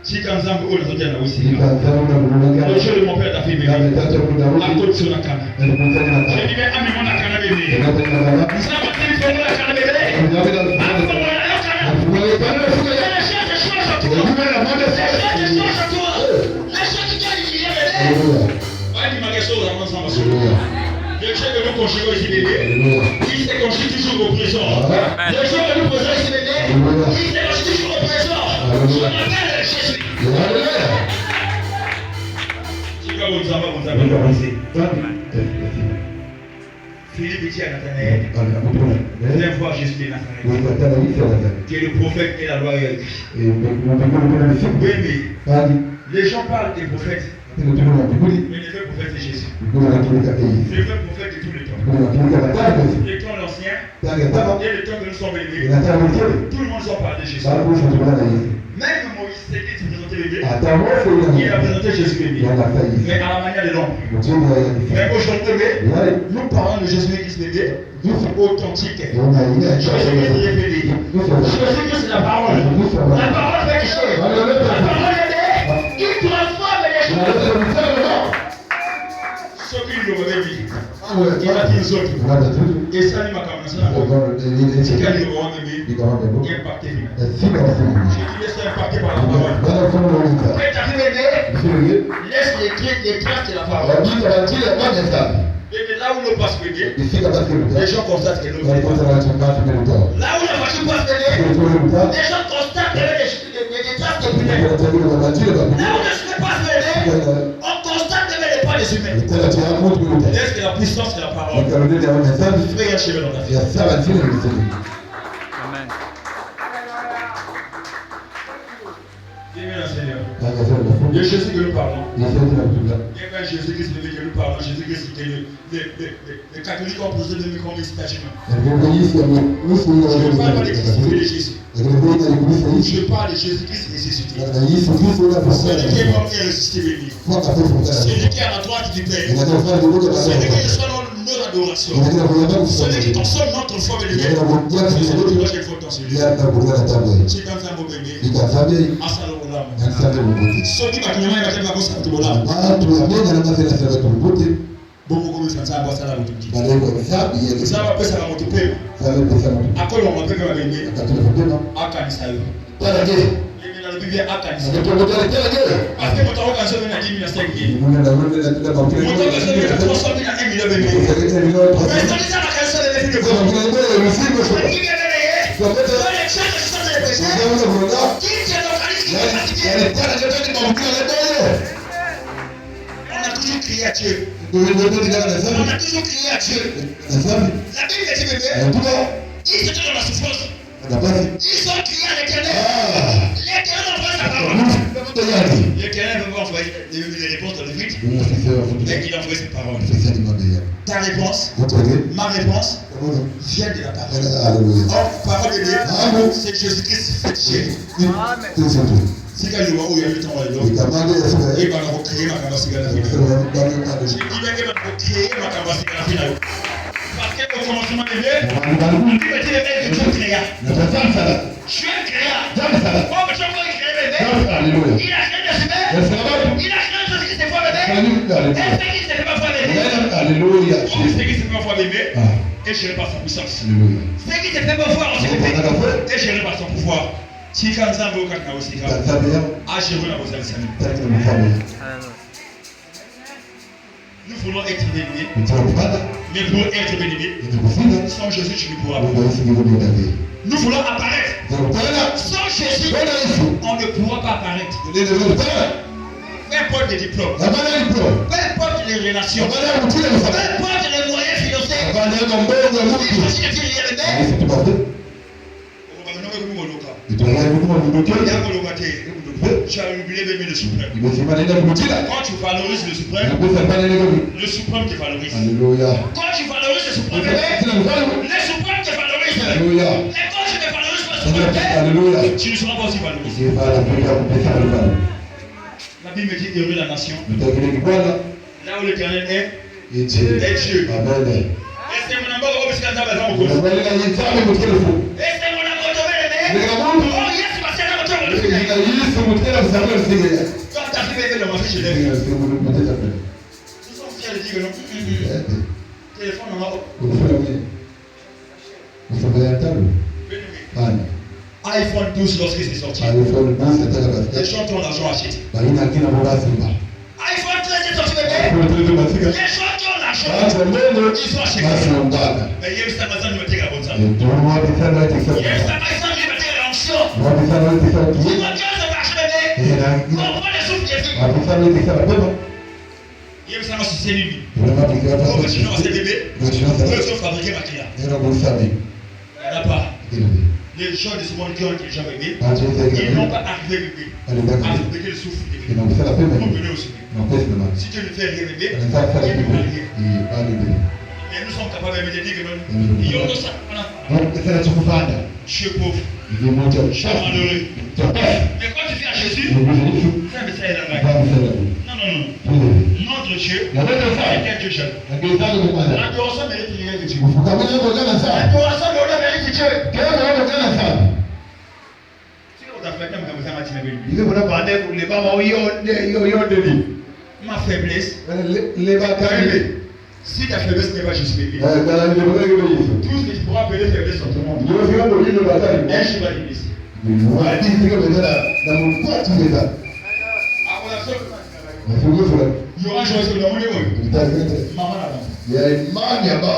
Si quand ça me ouvre, là aussi. Le jour de mon père t'a fait bébé. À côté sur la canne. Je dis, mais amène-moi la canne bébé. Ça va te la canne bébé. Le chef de nous conjuguons ici bébé, il s'est conjugué toujours au présent. Le chef de nous posons ici bébé, il s'est conjugué toujours au présent. Je m'appelle Jésus. Si vous avez commencé. Philippe dit à Nathanaël, viens voir Jésus de Nazareth, qui est le prophète et la loi est écrite. Oui, mais les gens parlent des prophètes. Mais le vrai prophète c'est Jésus. Le vrai prophète de tous les temps. Le temps l'ancien et le temps que nous sommes élevés. Tout le monde s'en parle de Jésus. Même Moïse s'est dit de présenter bébé. Il a présenté Jésus bébé. Mais à la manière de l'homme. Mais aujourd'hui, nous parlons de Jésus-Christ bébé. Authentique. Jésus-Christ est révélé. Jésus-Christ c'est la parole. La parole fait quelque chose. La parole est qui transforme les choses. Ceux qui nous avaient dit, il a dit aux autres, et ça lui m'a commencé à dire, c'est qu'il y aura un bébé, impacté. J'ai dit, laisse impacté par la parole. Quand tu arrives, laisse les traces de la parole. Et là où le passe bébé, les gens constatent que l'eau est là où la voiture passe bébé, les gens constatent qu'il y a des traces de bébé. Là où le chemin passe bébé, on constate qu'il y a des pas des humains. Est-ce que la puissance de la parole fait un chemin dans ta vie? Amen. De Jésus que nous parlons. Il y a Jésus-Christ que nous parlons. Jésus-Christ que les catholiques ont posé de nous comme statuement. Je parle pas de Jésus-Christ de Jésus. Je parle de Jésus-Christ ressuscité. Celui qui est mort et ressuscité béni. Celui qui est à la droite du Père. Celui qui est sur nos adoration. Celui qui consomme notre foi, c'est celui qui doit être fort dans celui-ci. C'est quand ça m'a bébé. Asalo Olama. Celui qui va tenir la tête va commencer à tout Olama. Beaucoup comme ça, ça va ça la route. Ça va passer à la route. À quoi on va faire la bébé? À Kanisayo. La Bible a Kanisayo. Parce que votre occasion de 10 000 à 5 000. Votre occasion de 300 000 à 1 million de bébés. Mais ça dit ça la cancer de l'effet de vous. Qui vient de l'ayer? Dans les chats de sang de l'effet. Qui tient dans la liste? On a toujours crié à Dieu. On a toujours crié à Dieu. La Bible dit bébé. Ils étaient dans la souffrance. Ils ont crié à l'Éternel. L'Éternel envoie sa parole. L'Éternel veut envoyer les réponses dans le vide. Mais il envoie ses paroles. Ta réponse, ma réponse, vient de la parole. Or, parole de Dieu, c'est Jésus-Christ fait chair. Si quelqu'un voit où il y a le temps, il va créer ma capacité à la finale. Il va créer ma capacité à la finale. Parce que au commencement de Dieu, il va dire les mecs que Dieu créa. Je suis un créa. Oh, mais je veux créer bébé. Il a créé des humains. Il a créé ce qui s'est fait bébé. Et ce qui s'est fait pas bébé. Alléluia. Ce qui s'est fait pas bébé. Et je par sa puissance. Ce qui s'est fait pas voir aussi bébé. Et je par son pouvoir. Si quand ça veut qu'on a aussi ça. Ah, je veux la vous aller. Nous voulons être bénis. Mais pour être bénis, sans Jésus, tu ne pourras pas. Nous voulons apparaître. Sans Jésus, on ne pourra pas apparaître. Peu importe les diplômes, peu importe les relations, peu importe les moyens financiers. Tu as oublié même le suprême. Quand tu valorises le suprême te valorise. Quand tu valorises le suprême, le suprême te valorise. Et quand tu ne valorises pas le suprême, tu ne seras pas aussi valorisé. La Bible dit heureux la nation. Là où l'Éternel est Dieu. Et c'est mon amour au Biscan d'Abazan. Et c'est mon amour de bébé. Oh yes, parce que c'est un moteur. Quand ta fille bébé dans ma fille, je l'ai vu. Nous sommes fiers de dire que non. Téléphone en haut. iPhone 12 lorsque c'est sorti. Les gens ont l'argent acheté. iPhone 13 est sorti bébé. Les gens ont l'argent. Ils sont achetés. Mais il y a eu ça maintenant, nous mettons la bonne salle. Il y a eu ça maintenant, nous mettons l'onction. Il va dire ça marche bébé. On prend les souffles des filles. Il y a eu ça dans ce cellule. Comme sinon, c'est bébé. Eux sont fabriqués par qui là? Il n'y en a pas. Les gens de ce monde qui ont été déjà bébés, ils n'ont pas arrivé bébé. À fabriquer le souffle des filles. Vous venez aussi. Si tu ne fais rien bébé, il ne peut pas rien. Et nous sommes capables de dire que nous, il y a ça. Je suis pauvre. Je suis malheureux. Mais quand tu viens à Jésus, ça me sert la main. Non. Notre Dieu, c'est un Dieu jeune. L'adoration mérite l'unité de Dieu. L'adoration mérite Dieu. Si on t'a fait ma faiblesse, si ta faiblesse n'est pas juste bébé, tout ce que tu pourras appeler faiblesse sur ton monde, un jour va l'immiscer. Il y aura un jour sur le monde. Maman là-bas.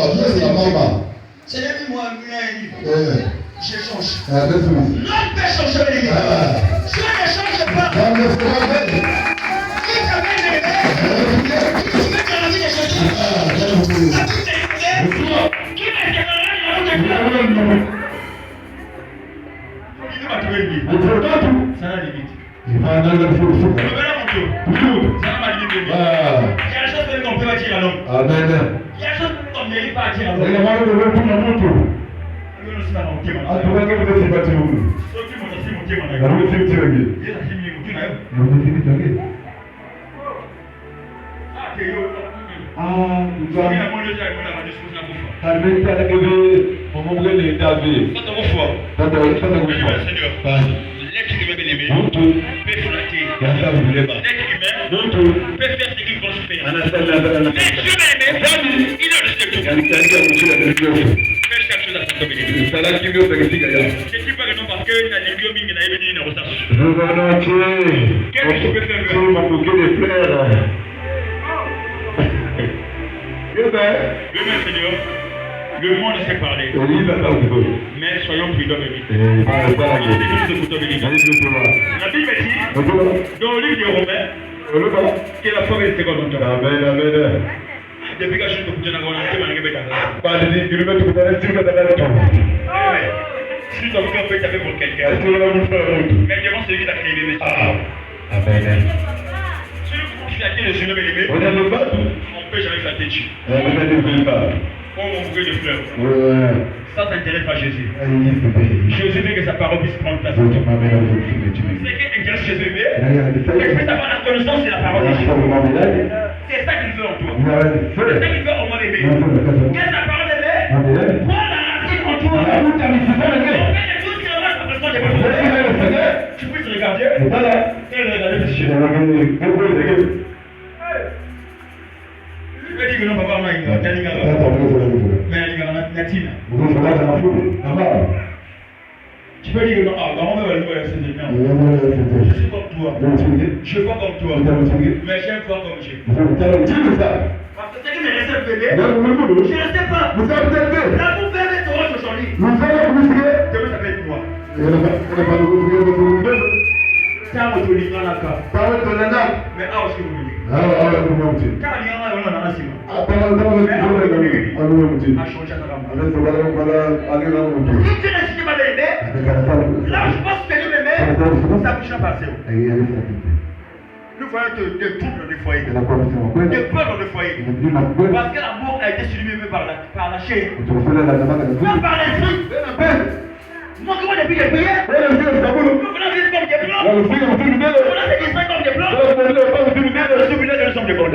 C'est depuis moi, j'ai changé. L'homme peut changer les gars. Je ne change pas. Qui t'amène les gars? Qui te met dans la vie de Jésus? Qui met dans la vie de Jésus? Ça n'a limite. Ça n'a ma limite. Il y a des choses qu'on ne peut pas dire à l'homme. Il y a des choses qu'on ne mérite pas à dire à l'homme. Le monde sait parler. Mais soyons prudents. La Bible dit, dans le livre des Romains, que la foi est seconde. Amen. Depuis que je suis venu à la si nous avons fait taper pour quelqu'un, mais devant celui qui t'a créé les Amen. Celui qui a créé le Seigneur bien-aimé, on ne peut jamais flatter Dieu. Oh mon bouquet de fleurs. Ça t'intéresse pas Jésus. Jésus veut que sa parole puisse prendre place. C'est qui intéresse Jésus veut que tu puisses avoir la connaissance de la parole de Jésus. C'est ça qu'il veut en toi. C'est ça qu'il veut en moi bébé. Qu'est-ce que la parole de Dieu? Prends la racine en toi. Tu puisses regarder. Et regarder Jésus. Tu peux dire que non, papa, mais il y tu peux dire que non, je suis comme toi. Je suis pas comme toi. Mais j'aime toi comme Dieu. Parce que ce qui me restait bébé, je ne sais pas. Là, vous bébé, tu vas aujourd'hui. Demain, ça va être moi. Ça, vous voulez dans la carte. Mais ah, aussi, vous voulez. Car il y en a un an, a changé ta langue. Si tu ne suis pas bébé, là je pense que tu m'aimais, ça bouge à passer. Nous voyons des troubles dans le foyer, des peurs dans le foyer. Parce que l'amour a été suivi par la chair, pas par l'esprit. Moi, comment depuis les prières, on a vu comme des blancs, on a fait des saints comme des blancs, je suis de l'ensemble des blancs.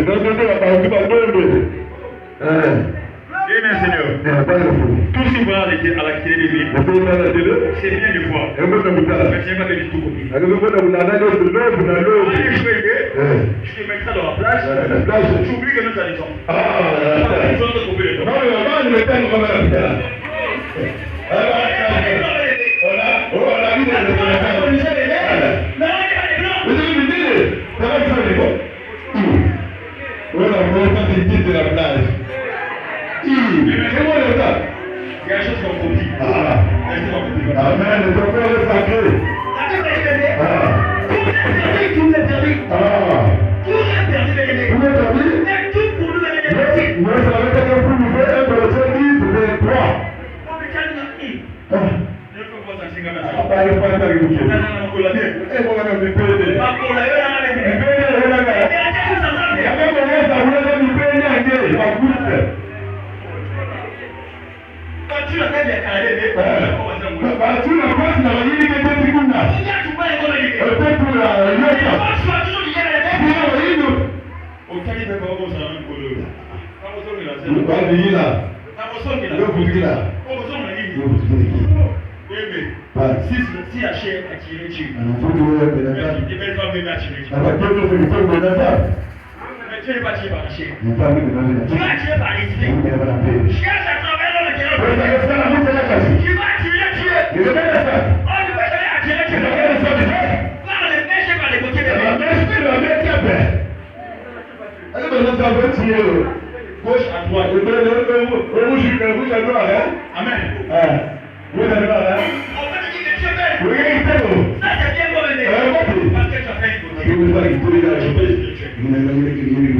Amen, Seigneur. Tout ce qui va à la télé de vie, c'est bien de voir. Mais je n'ai pas fait tout copier. Je te mets ça dans la plage, j'oublie que nous allons. Ils ont te couper les dents. De la plage. Il y a des choses qu'on copie. Amen. Le peuple est sacré. Tout est perdu. Tout est perdu. Mais tout pour nous est perdu. Moi, ça veut dire que pour nous faire un projet libre de droit. Si la chair attire Dieu, des belles femmes viennent attirer Dieu. Mais tu n'es pas attiré par la chair. Tu es attiré par l'esprit. Cherche à travers le terrain. Tu vas attirer Dieu. On ne peut jamais attirer Dieu. Par les péchés, par les côtés de gauche à droite. Amen. On peut te dire que Dieu m'aime. Ça c'est bien bon bébé. Parce que tu as fait une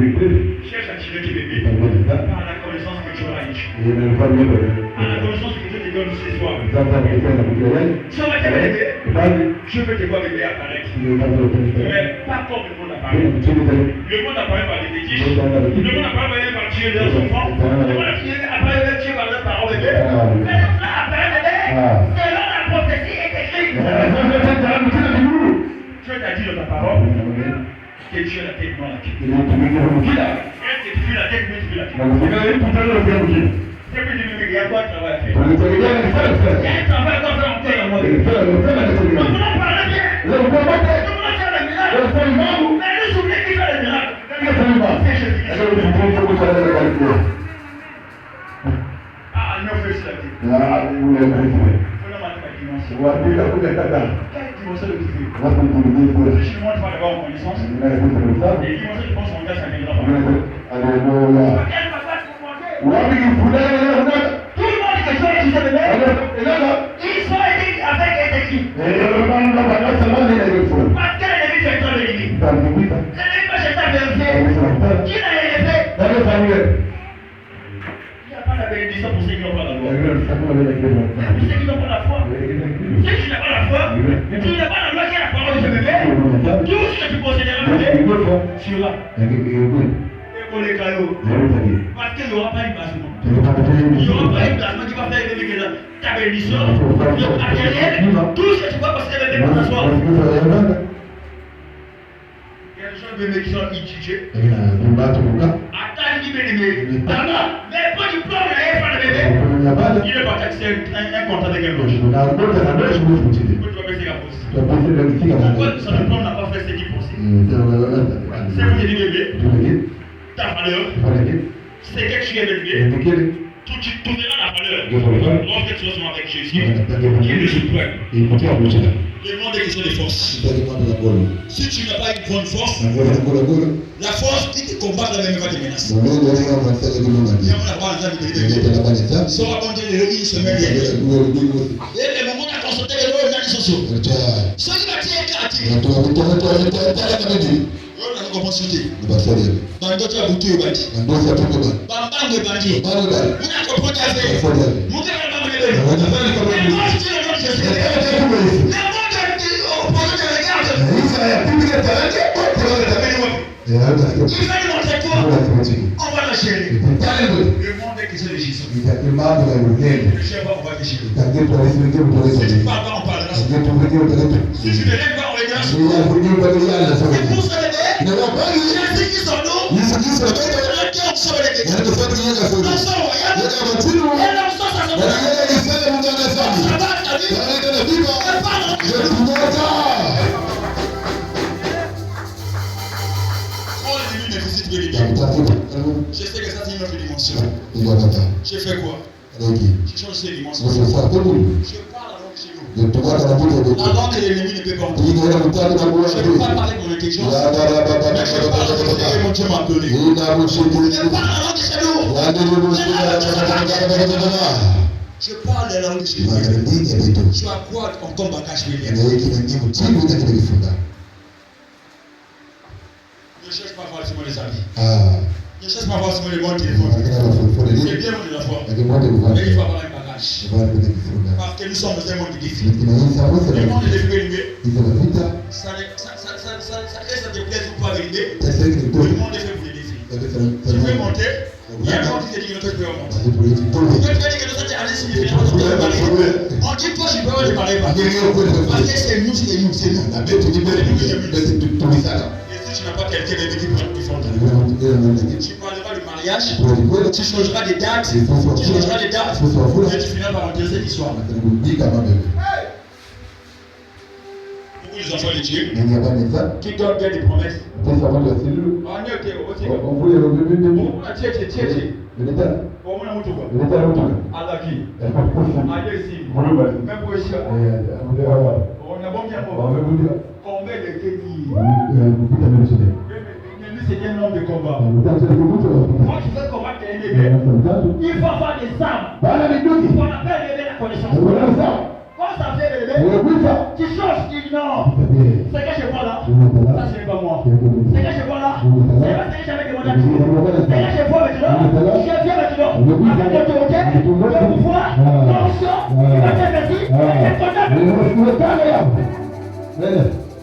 beauté. Cherche à tirer tes bébés par la connaissance que tu as riche. À la connaissance que Dieu te donne ce soir. Si on va te bébé, je veux te voir bébé apparaître. Mais pas comme le monde apparaît. Le monde apparaît par des fétiches. Le monde apparaît par tuer leurs enfants. Le monde apparaît par tuer par leurs parents bébés. Mais ça apparaît bébé. Selon la prophétie est écrite. Dieu t'a dit dans ta parole que tu es la tête dans la tête. Et tu fuis la tête, mais tu il y a quoi de travail à faire? Il y a un travail qu'on fait en terre à moi. Nous voulons parler bien. Nous voulons faire le miracle. Mais nous oublions qui fait le miracle. Ah, non, fais ça. Quelle dimension de qui fait? Je ne montre pas d'abord en connaissance. Et dimension qui pense en gars, ça viendra pas. Quel papa te manger? Tout le monde qui se fait bébé. Ils sont écrits avec qui? Parce que l'ennemi fait trop l'ennemi. L'ennemi fait c'est ta vérité. Qui l'a fait? Il n'y a pas la bénédiction pour ceux qui n'ont pas la loi. Pour ceux qui n'ont pas la foi. Ceux qui n'ont pas la foi, tu n'as pas la loi qui est la parole de ce bébé. Tout ce que tu posséderas le bébé, tu l'as. Pour les cailloux. Parce qu'il n'y aura pas une basement. Il n'y aura pas une basement qui va faire élever ta bénédiction, le matériel, tout ce que tu vas posséder le bébé pour t'asseoir. Il y a des gens de bébés qui sont étudiés. Attends, il dit bébé. Mais quand tu prends le bébé, il ne va pas taxer un contrat de quelque chose. Tu vas baisser la pause. Pourquoi ça ne n'a pas fait ce qu'il pensait? C'est vous qui dit bébé. Ta valeur, c'est que tu es élevé, tu donneras la valeur lorsque tu seras avec Jésus, qui est le suprême. Demande des questions de force. Si tu n'as pas une grande force, la force qui te combat la même va te menacer. Ça va compter une semaine. Et le moment de consulter les lois et les sociaux. Ce qui va t'éclater. Consulter. Dans d'autres boutons, il va dire. Bambam de bandit. Vous n'avez pas de faire. Vous n'avez pas de faire. Mais moi, je dis le nom de Jésus. Mais moi, je dis au projet de regarde. Il va nous montrer quoi? On va le chérir. Le monde est question de Jésus. Le chef va, on va le chérir. Si tu ne parles pas, on parlera. Si tu ne lèves pas, on regarde. C'est pour ça que Jésus qui sont nous, il y a un cœur sur les gens. Je sais que ça c'est une autre dimension. J'ai fait quoi? J'ai changé de dimension. Je parle la langue chez nous. La langue que l'ennemi ne peut pas entendre. Je ne peux pas parler mon intelligence. Mais je parle de ce que mon Dieu m'a donné. Je parle la langue de chez nous. Je parle la langue de chez nous. Tu as quoi encore bagage milliard? Ne cherche pas forcément les amis. Ne cherche pas forcément les bons téléphones. C'est bien mon de la foi. Mais il faut avoir un bagage. Parce que nous sommes dans un monde de défi. Le monde est défilé. Ça te plaise ou pas valider. Le monde est fait pour les défis. Tu veux monter? Il y a un monde qui te dit que tu peux monter. Pourquoi tu vas dire que nous sommes allés sur les filles? On dit pas je peux pas parler. Parce que c'est nous, c'est nous. Et si tu n'as pas quelqu'un de qui peut te défendre, tu parleras du mariage, tu changeras des dates, et tu finiras par entrer cette histoire. Beaucoup des enfants de Dieu qui donnent bien des promesses. C'est un homme de combat. Quand tu veux combattre l'ennemi, il faut avoir des armes. On appelle bébé la connaissance. Quand ça fait bébé, tu changes, tu dis non. C'est que je vois là, ça ce n'est pas moi. C'est que je vois là, c'est pas ce que j'avais demandé à Dieu. C'est que je vois maintenant, je viens maintenant. Avec l'autorité, le pouvoir, l'onction, il va te merci, et c'est condamné.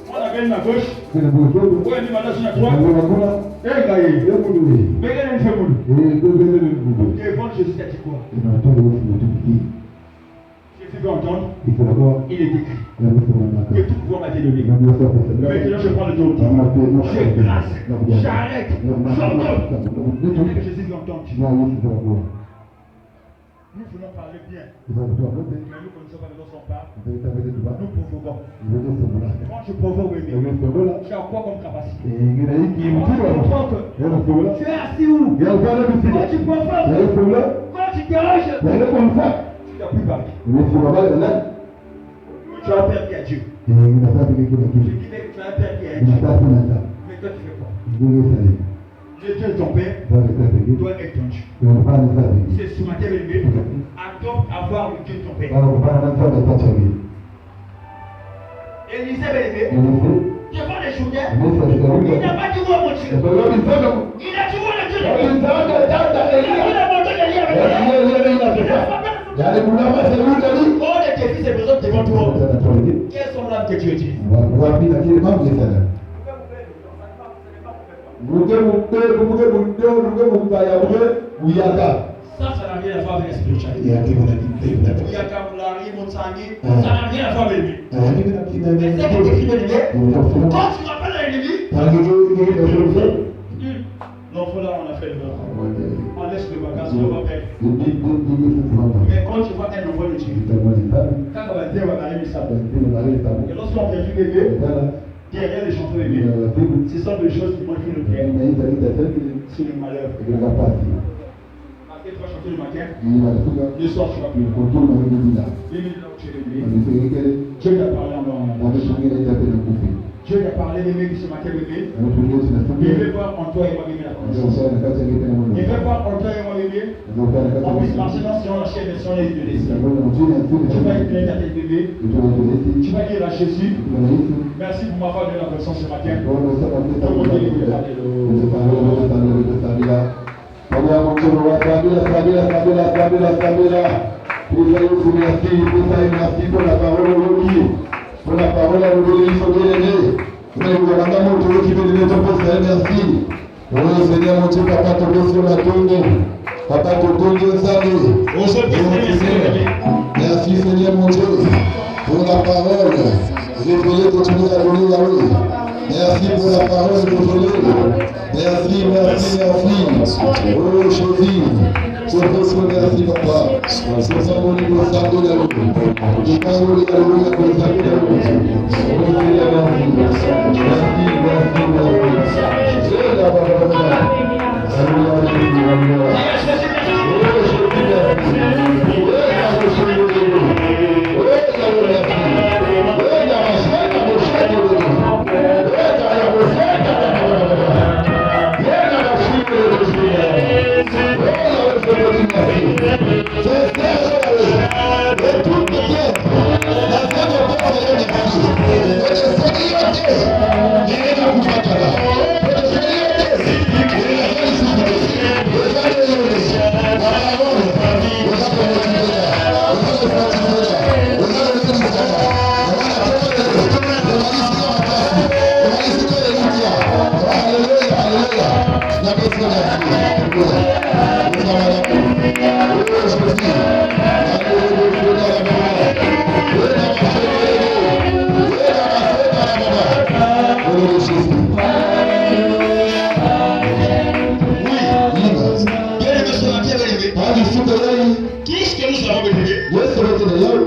On appelle ma gauche. Oui, il m'a donné sur la droite. Et il a eu. Mais il a une fémoule. Et bon, je sais quoi. J'ai fait veux entendre, il faut d'abord il est écrit. que tout pouvoir m'a été donné. Maintenant, je prends le tour. Je grâce. J'arrête. J'entends. Que Jésus l'entende. Nous voulons parler bien. Mais nous ne connaissons pas de notre part. Nous provoquons. Quand je provoque, tu as quoi comme capacité? Tu es assis où? Quand tu provoques, quand tu déranges, tu n'as plus parlé. Tu as un père qui a Dieu. Je dis, mais tu as un père qui a Dieu. Mais toi, tu fais quoi? Dieu est ton père, toi être ton Dieu. C'est ce matin élevé, attends avoir le Dieu de ton père. Élisée élevé, devant les Judains, il n'a pas dit où mon Dieu. Il a dit où le Dieu de Dieu. Il a dit la montagne de l'Iran. Oh, les défis, c'est besoin devant toi. Quelles sont l'âme que tu utilises? Ça n'a rien à voir avec la spiritualité. Ça n'a rien à voir avec lui. Mais c'est qu'il écrit de l'ennemi. Quand tu rappelles l'ennemi, l'enfant là, on a fait le bras. On laisse le bagage, on va faire. Mais quand tu vois un enfant de Dieu, quand on va dire, on va arriver ça. Et lorsqu'on vient du bébé, derrière les chansons de Dieu, ce sont des choses qui manquent le cœur. C'est le malheur. Matin, tu vas chanter le matin. Le soir, tu vas plus. Dieu t'a parlé en Dieu t'a parlé de mes ce matin, bébé. Il veut voir en toi et moi, bébé, la connaissance. Il veut voir en toi et moi, bébé. On puisse marcher dans si on la chair, mais si on est de l'esprit. Tu vas être plein à tes bébés. Tu vas dire à Jésus, merci pour m'avoir donné la connaissance ce matin. Merci pour la parole aujourd'hui. Pour la parole à nous donner, il faut bien aimer. Vous avez mon Dieu qui veut donner ton poste, merci. Oh Seigneur, mon Dieu, papa, te blesse sur la tombe. Papa, te donne salut. Merci Seigneur, mon Dieu, pour la parole. Révélée que tu nous as donnée, Yahweh. Merci pour la parole révélée. Merci, merci, merci. Oh Jésus. Je vous remercie, papa. C'est ça mon niveau de salut, Yahweh. Je parle de Yahweh pour le salut, Yahweh. Oh Seigneur, merci. Merci, merci. C'est la parole.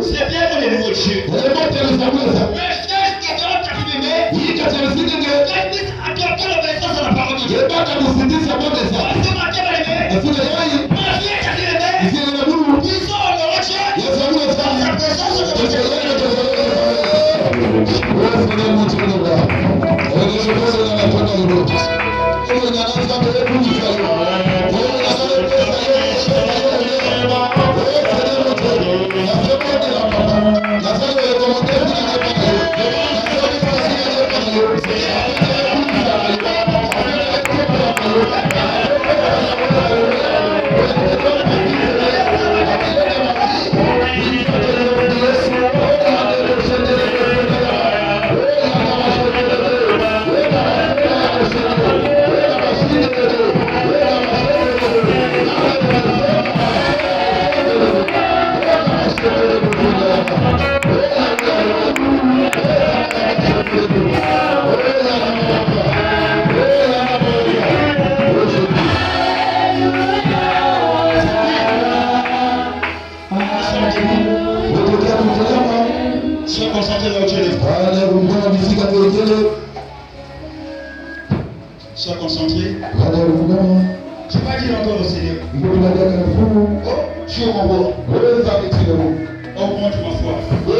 C'est bien que les nouveaux dieux. Sois concentré là où tu es. Sois concentré. Tu vas dire encore au Seigneur. Oh, tu es mon roi. Augmente ma foi. Que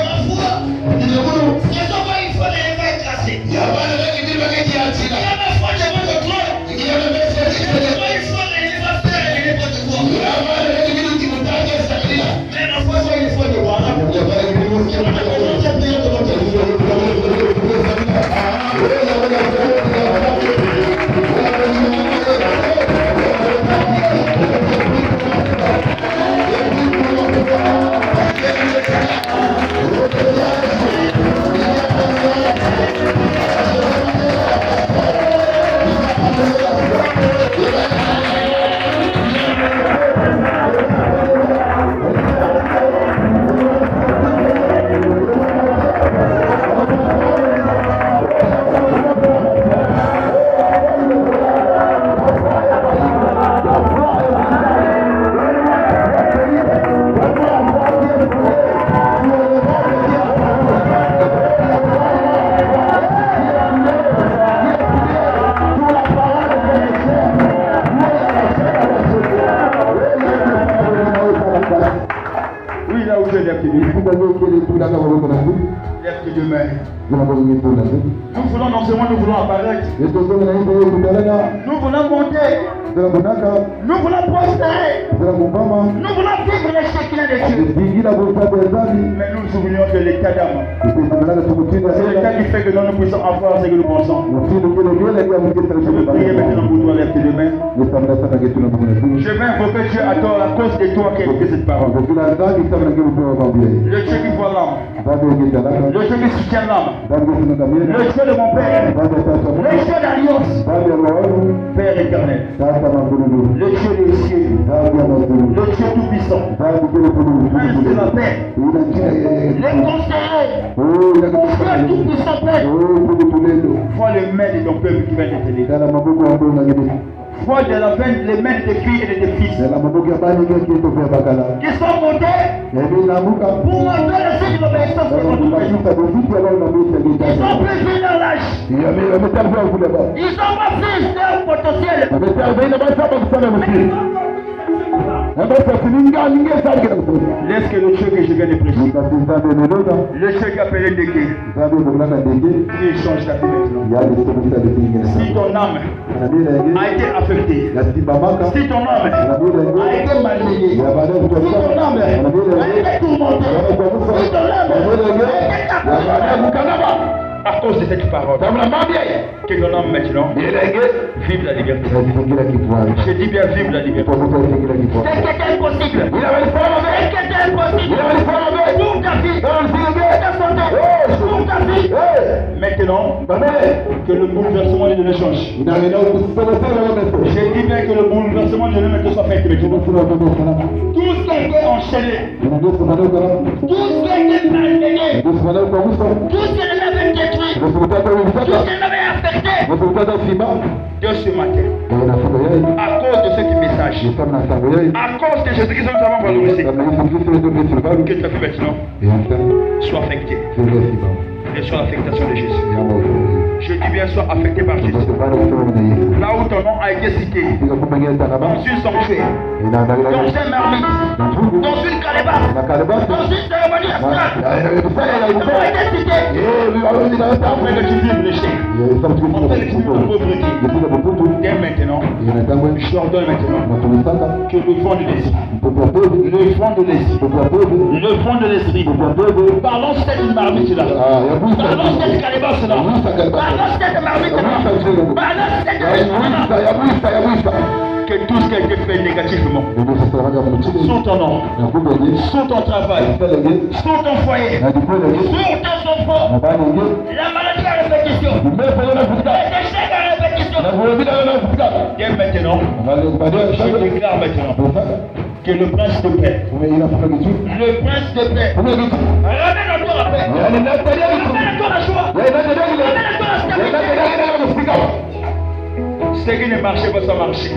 ma foi. Que ce soit une foi n'est pas classée. Que ma foi devant ton trône. Que ce soit une foi n'est pas faire et n'importe quoi. Mais ma foi soit une foi de roi. Nous voulons non seulement nous voulons apparaître. Nous voulons monter. Nous voulons prospérer. Nous voulons vivre les chacun de Dieu. Mais nous oublions que l'état d'âme, c'est l'état qui fait que nous puissions avoir ce que nous pensons. Je veux prier maintenant pour toi, lève tes deux mains. Je vais invoquer Dieu à toi, à cause de toi qui as écouté cette parole. Le Dieu qui voit l'âme. Le Dieu qui soutient l'âme. Le Dieu de mon Père. Le Dieu d'alliance. Père éternel. Le Dieu des cieux. Le Dieu tout-puissant. Prince de la paix. Les conseillers. Dieu tout-puissant Père. Vois les mains de ton peuple qui va t'aider. Vois les mains des filles et des fils. Qui sont montés pour montrer le signe de l'obéissance de votre Père. Ils sont plus vieux dans l'âge. Ils sont pas fils d'un potentiel. Laisse que le Dieu que je viens de prêcher, le Dieu qui appelé Dégué, il change ta vie maintenant. Si ton âme a été affectée, si ton âme a été malmenée, si ton âme a été tourmentée, si ton âme a été à cause de cette parole, que ton âme maintenant vive la liberté. Je dis bien vive la liberté. C'est que c'est impossible. C'est que c'est impossible. Pour ta vie, pour ta santé, pour ta vie. Maintenant, que le bouleversement de Dieu change. Je dis bien que le bouleversement de Dieu soit fait. Tout ce qui a été enchaîné, tout ce qui a été malmené, tout ce qui avait détruit, tout ce qui avait affecté, de ce matin, à cause de ce message, à cause de Jésus-Christ, nous avons valorisé, que ta vie maintenant soit affectée. Et soit l'affectation de Jésus. Je dis bien soit affecté par Jésus. Là où ton nom a été cité, dans une sanctuaire, dans un marmite, dans une calebasse, dans une cérémonie astrale, ton nom a été cité. Après que tu vives le chèque, après que tu vives la pauvreté, dès maintenant, je ordonne maintenant que le vent de l'esprit, balance cette marmite là. Balance cette calebasse là. Balance cette marmite là. Balance cette marmite là. Que tout ce qui a été fait négativement sur ton nom, sur ton travail, sur ton foyer, sur tes enfants, la maladie à répétition, les échecs à répétition. Dès maintenant, je déclare maintenant que le prince de paix, ramène encore la paix, ramène encore la joie, ramène encore la stabilité. Ce qui ne marchait pas, ça marchait. Ce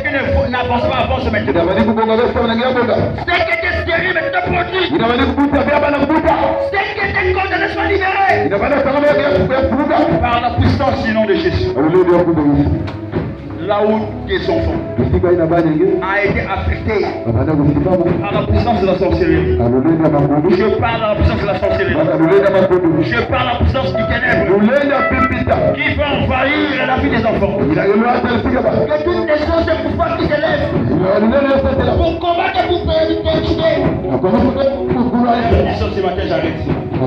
qui n'a n'avance pas, avance maintenant. Ce qui était stérile maintenant produit. Ce qui était condamné soit libéré. Par la puissance du nom de Jésus. Là où tes enfants a été affecté par la puissance de la sorcellerie. Je parle de la puissance de la sorcellerie. Je parle de la puissance du ténèbre qui va envahir la vie des enfants. Que toutes les choses et pouvoirs qui s'élèvent pour combattre pour périmiter. Ce matin, j'arrête. Je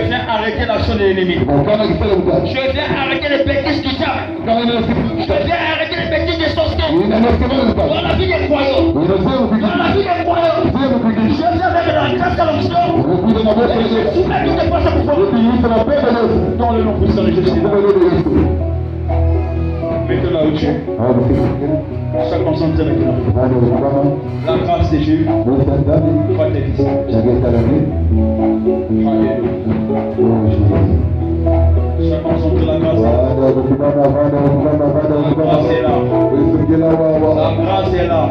viens arrêter l'action de l'ennemi. Je viens arrêter les bêtises du diable. Je viens arrêter les bêtises des sorciers. Dans la vie des croyants. Dans la vie des croyants. Je viens avec la grâce à l'onction. Je soumets toutes les forces à pouvoir. Dans le nom puissant de Jésus. Mets-toi là où tu es. Sois concentré maintenant. La grâce de Dieu va t'aider. Sois concentré la grâce. La grâce est là. La grâce est là.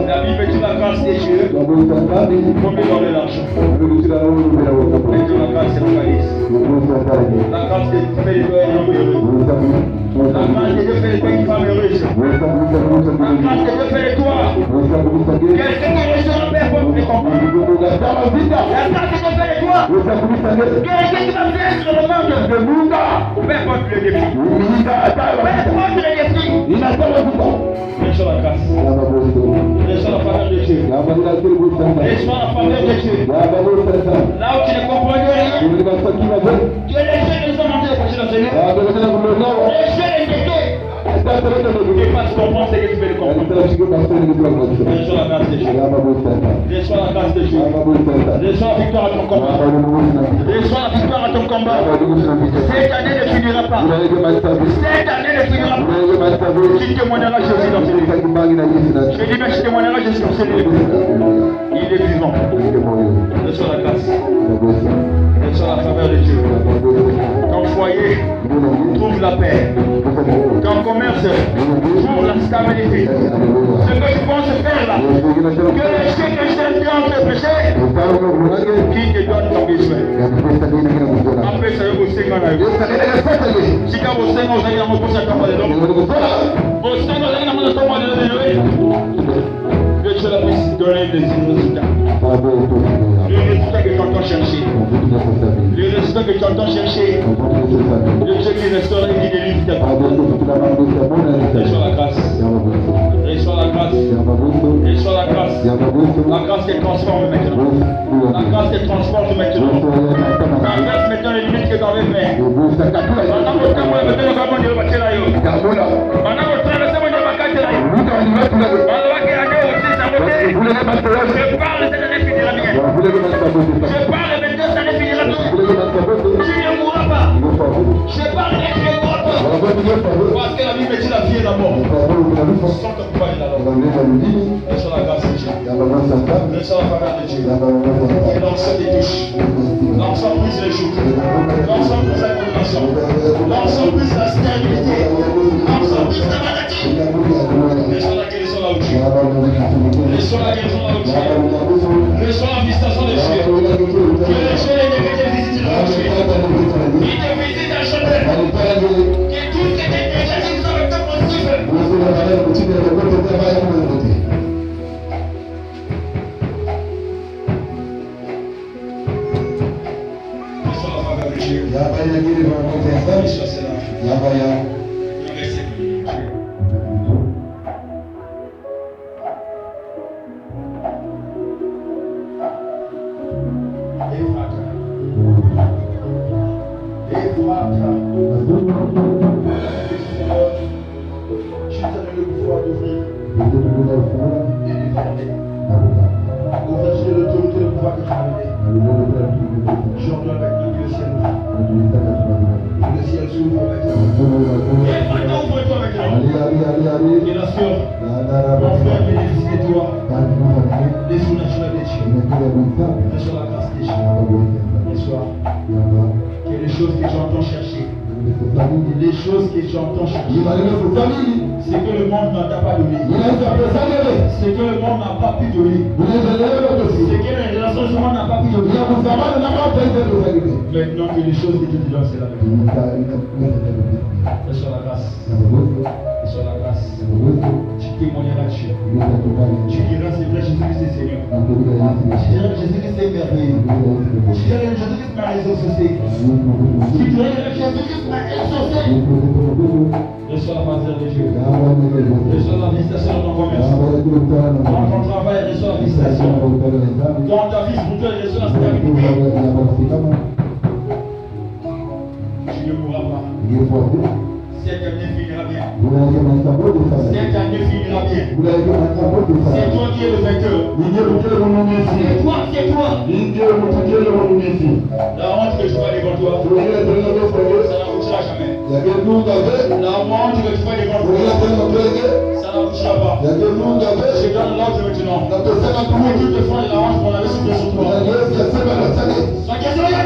La Bible dit la grâce de Dieu. Combien dans l'argent. Maintenant la grâce est la calice. La grâce de Dieu fait les doigts et l'homme heureux. La grâce de Dieu fait les doigts et une femme heureuse. La grâce de Dieu fait les toits. Quelqu'un qui reçoit le Père pour les comprendre. La grâce de Dieu fait les toits. Quelqu'un qui va faire sur le monde. Peu importe le défi. Peu importe le défi. Reçois la grâce. Reçois la faveur de Dieu. Reçois la faveur de Dieu. Là où tu ne comprends rien. Que les jeunes les ont montés pour le Seigneur. Les jeunes les étaient. Et parce qu'on pense que tu peux le comprendre. Reçois la grâce de Dieu. Reçois la grâce de Dieu. Reçois la victoire à ton combat. Reçois la victoire à ton combat. Cette année ne finira pas. Cette année ne finira pas. Tu témoigneras Jésus dans ce livre. Je dis mais tu témoigneras Jésus dans ce livre. Il est vivant. Reçois la grâce. Reçois la faveur de Dieu. Ton foyer trouve la paix. Ton commerce trouve la stabilité. Ce que tu penses faire là, que les chèques et chèques qui ont te péché, qui te donne ton besoin. Après ça, vous savez qu'on a eu. Si quand vous savez, vous allez dans mon pouce à ton mari. Vous savez, vous allez dans mon mari. Que Dieu la puisse donner des résultats. Le résultat que tu entends chercher. Le résultat que tu entends chercher. Le Dieu qui restaure et qui délivre ta part. Reçois la grâce. Reçois la grâce. Reçois la grâce. La grâce te transforme maintenant. La grâce te transforme maintenant. Traverse maintenant les limites que tu avais fait. Pendant que tu as maintenant, tu vas te là. Pendant que tu traverses, tu vas te là. Je parle cette année finira bien. Je parle maintenant cette année finira bien. Tu ne mourras pas. Je parle et tu ne mourras pas. Parce que la Bible dit la vie et la mort. Sans te pouvoir de la mort. Reçois la grâce de Dieu. Reçois la faveur de Dieu. Et l'ensemble des touches. L'ensemble brise les jours. L'ensemble brise la condamnation. L'ensemble brise la stérilité. L'ensemble brise la maladie. Reçois la guérison là où tu es. Reçois la guérison là où tu es. Reçois la visitation de Dieu. Que les jeunes et les vêtements visitent là où tu es. Ils te visitent à Chanel. Que tout ce qui était négatif soit le temps possible. Reçois la faveur de Dieu. Reçois cela. Que les choses que tu entends chercher Les choses que tu entends changer, c'est que le monde n'a pas donné, c'est que le monde n'a pas pu donner, c'est que les relations du monde n'a pas pu donner. Maintenant que les choses que Dieu te donne, c'est la vérité. C'est sur la grâce. C'est sur la grâce. Tu témoigneras Dieu. Tu diras c'est vrai, Jésus-Christ est Seigneur. Tu diras que Jésus-Christ est merveilleux. Tu diras que Jésus-Christ m'a exaucé. Tu diras que Jésus-Christ m'a exaucé. Reçois la parole de Dieu. Reçois la visitation de ton commerce. Dans ton travail, reçois la visitation. Dans ta vie spirituelle, reçois la stabilité. Tu ne mourras pas. Cette année finira bien. Cette année finira bien. C'est toi qui es le vainqueur. C'est toi, c'est toi. La honte que tu vas devant toi, ça n'aboutira jamais. La honte que tu vas devant toi, ça n'aboutira pas. Je donne l'ordre maintenant. Pour toutes les fois de la honte qu'on avait soufflé sur toi. La question est là.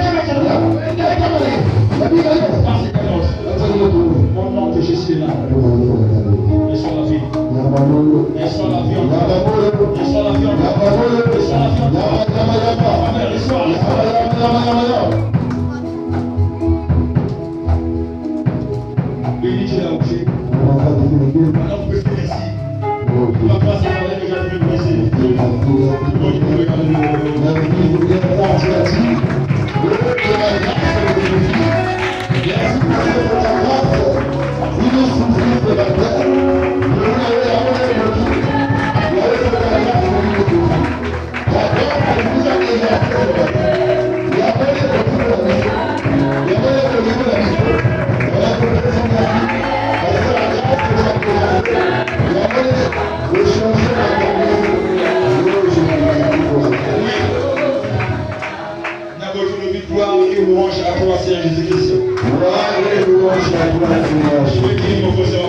Au nom de Jésus là. Reçois la vie. Reçois la vie encore. Reçois la vie encore. Reçois la vie encore. Amen. Reçois. Béni Dieu là où tu es. Maintenant vous pouvez faire ici. Tu vas passer par les déjà de blessés. Jésus-Christ. Je veux qu'il me pose un